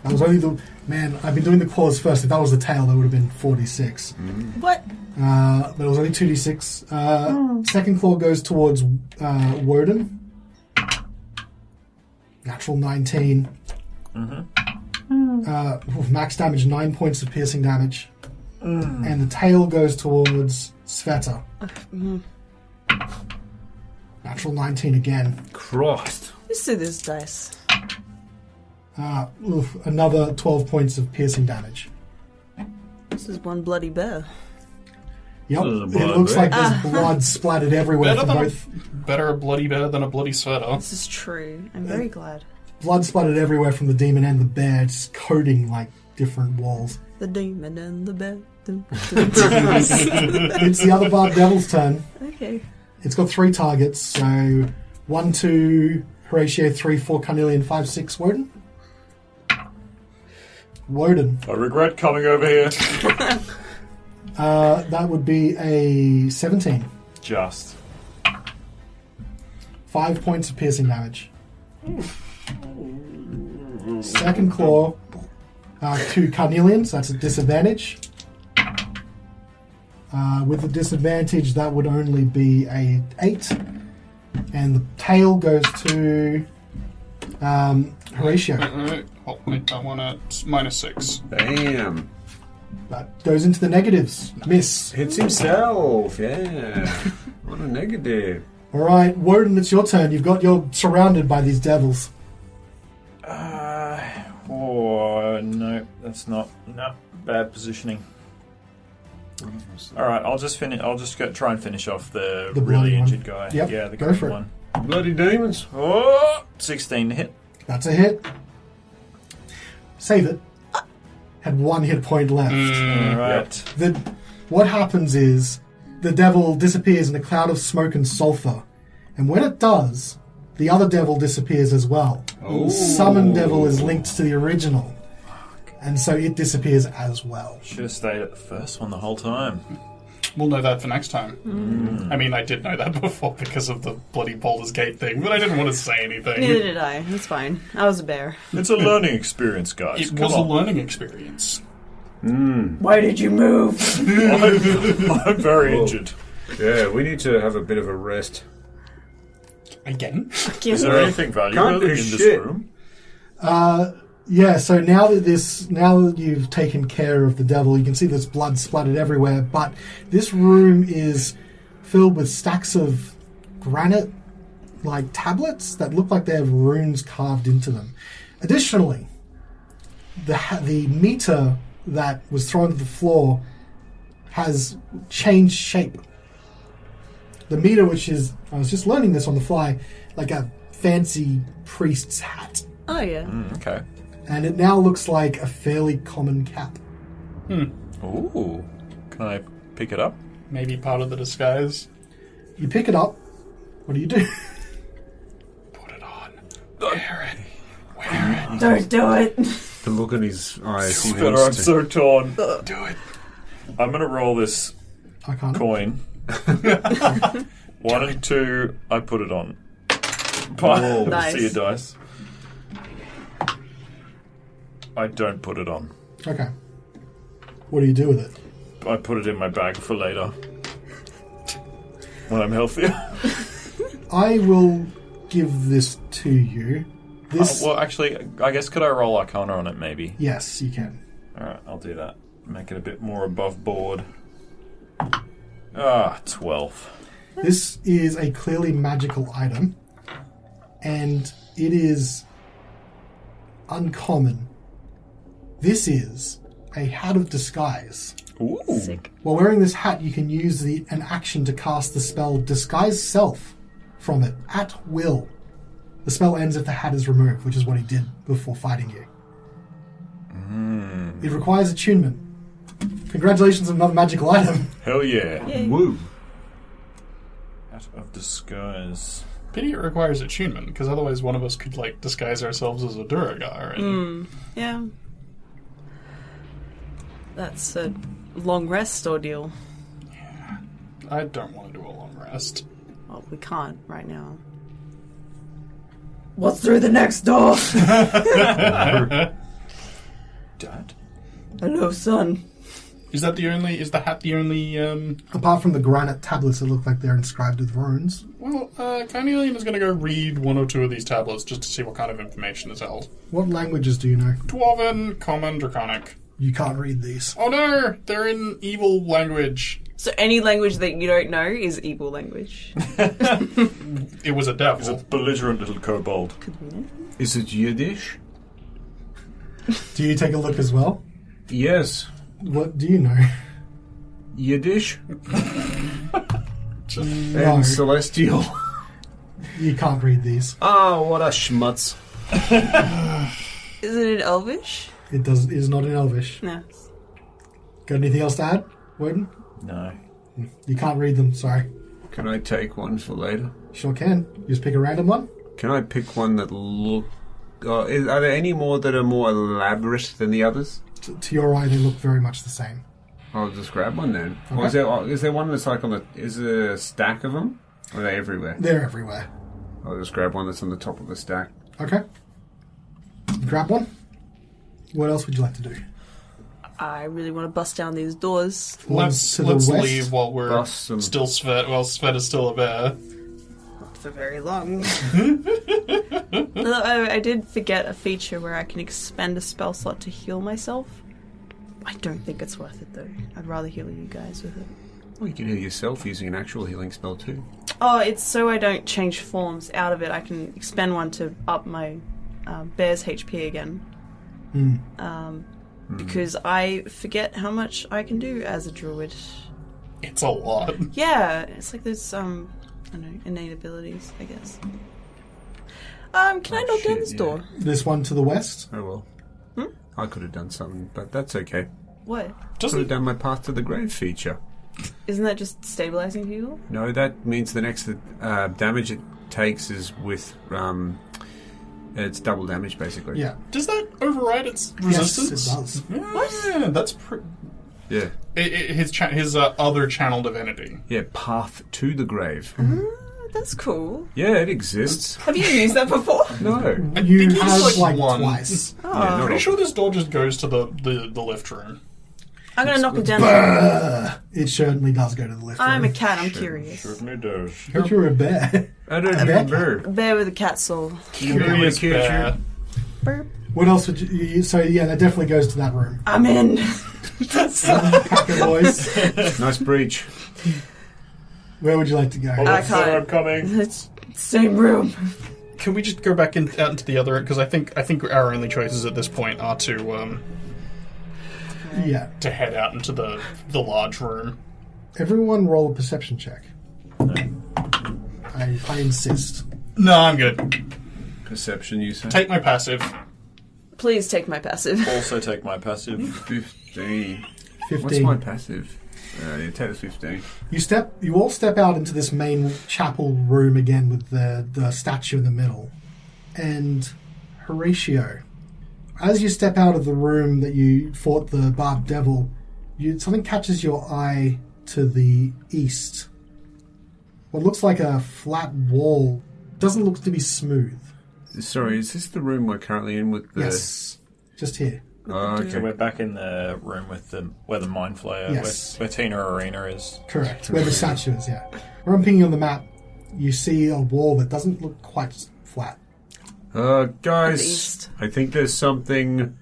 That was only the... Man, I've been doing the claws first. If that was the tail, that would have been 46. What? But it was only 2d6. Second claw goes towards Wodun. Natural 19. Max damage, 9 points of piercing damage. And the tail goes towards Svieta. Natural 19 again. Christ. Let's do this dice. Another 12 points of piercing damage. This is one bloody bear. Yep, This is a it blood looks bear. like there's blood splattered everywhere Better from than both. Better a bloody bear than a bloody sweater. This is true. I'm very glad. Blood splattered everywhere from the demon and the bear, just coating like different walls. The demon in the bed. It's the other bard devil's turn. Okay. It's got 3 targets, so 1, 2, Horatio, 3, 4, Carnelian, 5, 6, Wodun. Wodun. I regret coming over here. That would be a 17. Just. 5 points of piercing damage. Second claw to Carnelian, so that's a disadvantage. With the disadvantage, that would only be a 8. And the tail goes to Horatio. Wait, I want a -6. Bam. That goes into the negatives. Miss. Hits himself, yeah. What a negative. Alright, Wodun, it's your turn. You're surrounded by these devils. No, that's not. No, bad positioning. All right, I'll just finish. I'll just try and finish off the The really bloody one. injured guy. Yep, Yeah, the go green for it. one. Bloody demons. Oh, 16 to hit. That's a hit. Save it. Had 1 hit point left. All right. What happens is the devil disappears in a cloud of smoke and sulfur. And when it does, the other devil disappears as well. Oh. The summon devil is linked to the original. And so it disappears as well. Should have stayed at the first one the whole time. We'll know that for next time. I mean, I did know that before because of the bloody Baldur's Gate thing, but I didn't want to say anything. Neither did I. It's fine. I was a bear. It's a learning experience, guys. It Come was a on. learning experience. Why did you move? I'm very injured. Yeah, we need to have a bit of a rest. Again? Is there anything valuable Can't do in this shit. room? Yeah, so now that you've taken care of the devil, you can see there's blood splattered everywhere, but this room is filled with stacks of granite, like tablets that look like they have runes carved into them. Additionally, the meter that was thrown to the floor has changed shape. The meter, which is, I was just learning this on the fly, like a fancy priest's hat. Oh, yeah. Okay. And it now looks like a fairly common cap. Ooh. Can I pick it up? Maybe part of the disguise. You pick it up. What do you do? Put it on. Wear it. Wear it. Don't do it. The look in his eyes. he Better, wants I'm to- so torn. Do it. I'm going to roll this I can't. coin. 1 and 2, I put it on. Whoa. Nice. See your dice. I don't put it on. Okay. What do you do with it? I put it in my bag for later. When I'm healthier. I will give this to you. This. Well, actually, I guess could I roll Arcana on it, maybe? Yes, you can. Alright, I'll do that. Make it a bit more above board. 12. This is a clearly magical item, and it is uncommon. This is a hat of disguise. Ooh. Sick. While wearing this hat, you can use an action to cast the spell Disguise Self from it at will. The spell ends if the hat is removed, which is what he did before fighting you. It requires attunement. Congratulations on another magical item. Hell yeah. Yay. Woo. Hat of disguise. Pity it requires attunement, because otherwise one of us could, disguise ourselves as a Duragar. And Yeah. That's a long rest ordeal. I don't want to do a long rest. Well, we can't right now. What's through the next door? Dad? Hello, son. Is the hat the only, Apart from the granite tablets that look like they're inscribed with runes. Well, Carnelian is going to go read 1 or 2 of these tablets just to see what kind of information is held. What languages do you know? Dwarven, Common, Draconic. You can't read these. Oh no! They're in evil language. So any language that you don't know is evil language. It was a devil. It's a belligerent little kobold. Could be anything. Is it Yiddish? Do you take a look as well? Yes. What do you know? Yiddish No, and Celestial. you can't read these. Oh, what a schmutz. Is it in Elvish? It is not in Elvish. No. Got anything else to add, Wodun? No. You can't read them, sorry. Can I take one for later? Sure can. You just pick a random one? Can I pick one that look... are there any more that are more elaborate than the others? To your eye, they look very much the same. I'll just grab one then. Okay. Or is there one that's like on the... Is there a stack of them? Or are they everywhere? They're everywhere. I'll just grab one that's on the top of the stack. Okay. You grab one. What else would you like to do? I really want to bust down these doors. Let's to the west? leave while we're Bust them. still Svet is still a bear. Not for very long. Although I did forget a feature where I can expend a spell slot to heal myself. I don't think it's worth it though. I'd rather heal you guys with it. Well, you can heal yourself using an actual healing spell too. Oh, it's so I don't change forms out of it. I can expend one to up my bear's HP again. Because I forget how much I can do as a druid. It's a lot. Yeah, it's like those, I don't know, innate abilities, I guess. Can I knock down this door? This one to the west? Oh well. I could have done something, but that's okay. What? Could have Doesn't done my path to the grave feature. Isn't that just stabilizing people? No, that means the next damage it takes is with... it's double damage, basically. Yeah. does that override its Yes, resistance? it does. Yeah, that's Yeah. his other channel divinity. Yeah, path to the grave. That's cool. Yeah, it exists. Have you used that before? No. You think have it's like one. twice. Yeah, not Pretty all. sure this door just goes to the lift room. I'm gonna knock it down. It certainly does go to the lift I'm a room. cat, I'm curious. Certainly does. But you're a bear. I don't bet. remember. Bear with a cat soul. Curious bear. Burp. What else would you... So, yeah, that definitely goes to that room. I'm in. Packer boys. Nice breach. Where would you like to go? I can't. I'm coming. It's same room. Can we just go back out into the other? Because I think our only choices at this point are Yeah. to head out into the large room. Everyone roll a perception check. I insist. No, I'm good. Perception, you say? Take my passive. Please take my passive. Also take my passive. 15. 15. What's my passive? Yeah, take the 15. You all step out into this main chapel room again with the statue in the middle. And Horatio, as you step out of the room that you fought the barbed devil, something catches your eye to the east. What looks like a flat wall doesn't look to be smooth. Sorry, is this the room we're currently in with the... Yes, just here. Oh, So okay. we're back in the room with where the Mind Flayer, Yes. where Tina Arena is. Correct, where the statue is, yeah. Where I'm pinging on the map, you see a wall that doesn't look quite flat. Guys, east. I think there's something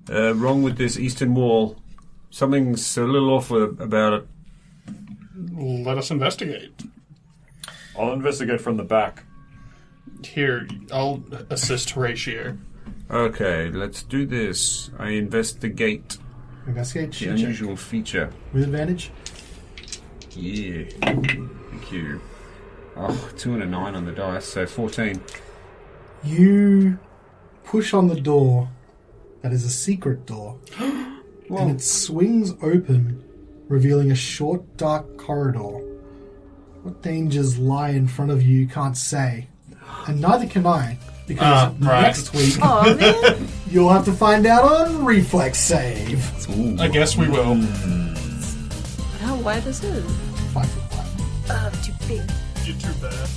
wrong with this eastern wall. Something's a little off about it. Let us investigate. I'll investigate from the back. Here, I'll assist Horatio. Okay, let's do this. I investigate Investigate, the check. unusual feature. With advantage. Yeah. Thank you. Oh, 2 and a 9 on the dice, so 14. You push on the door that is a secret door, Whoa. and it swings open, revealing a short, dark corridor. What dangers lie in front of you can't say, and neither can I, because right. next week Oh man. you'll have to find out on Reflex Save. Ooh. I guess we will. How wide is it? 5 foot wide. Too big. You're too bad.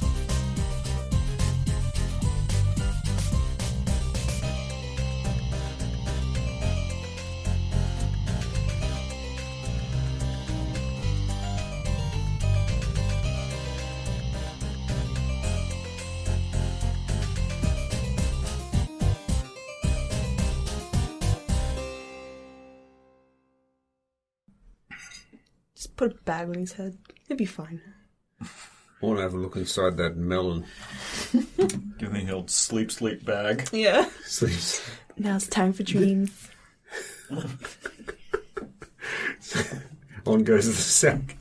Just put a bag on his head. He'll be fine. I want to have a look inside that melon. Give me the old sleep bag. Yeah. Sleeves. Now it's time for dreams. On goes the sack.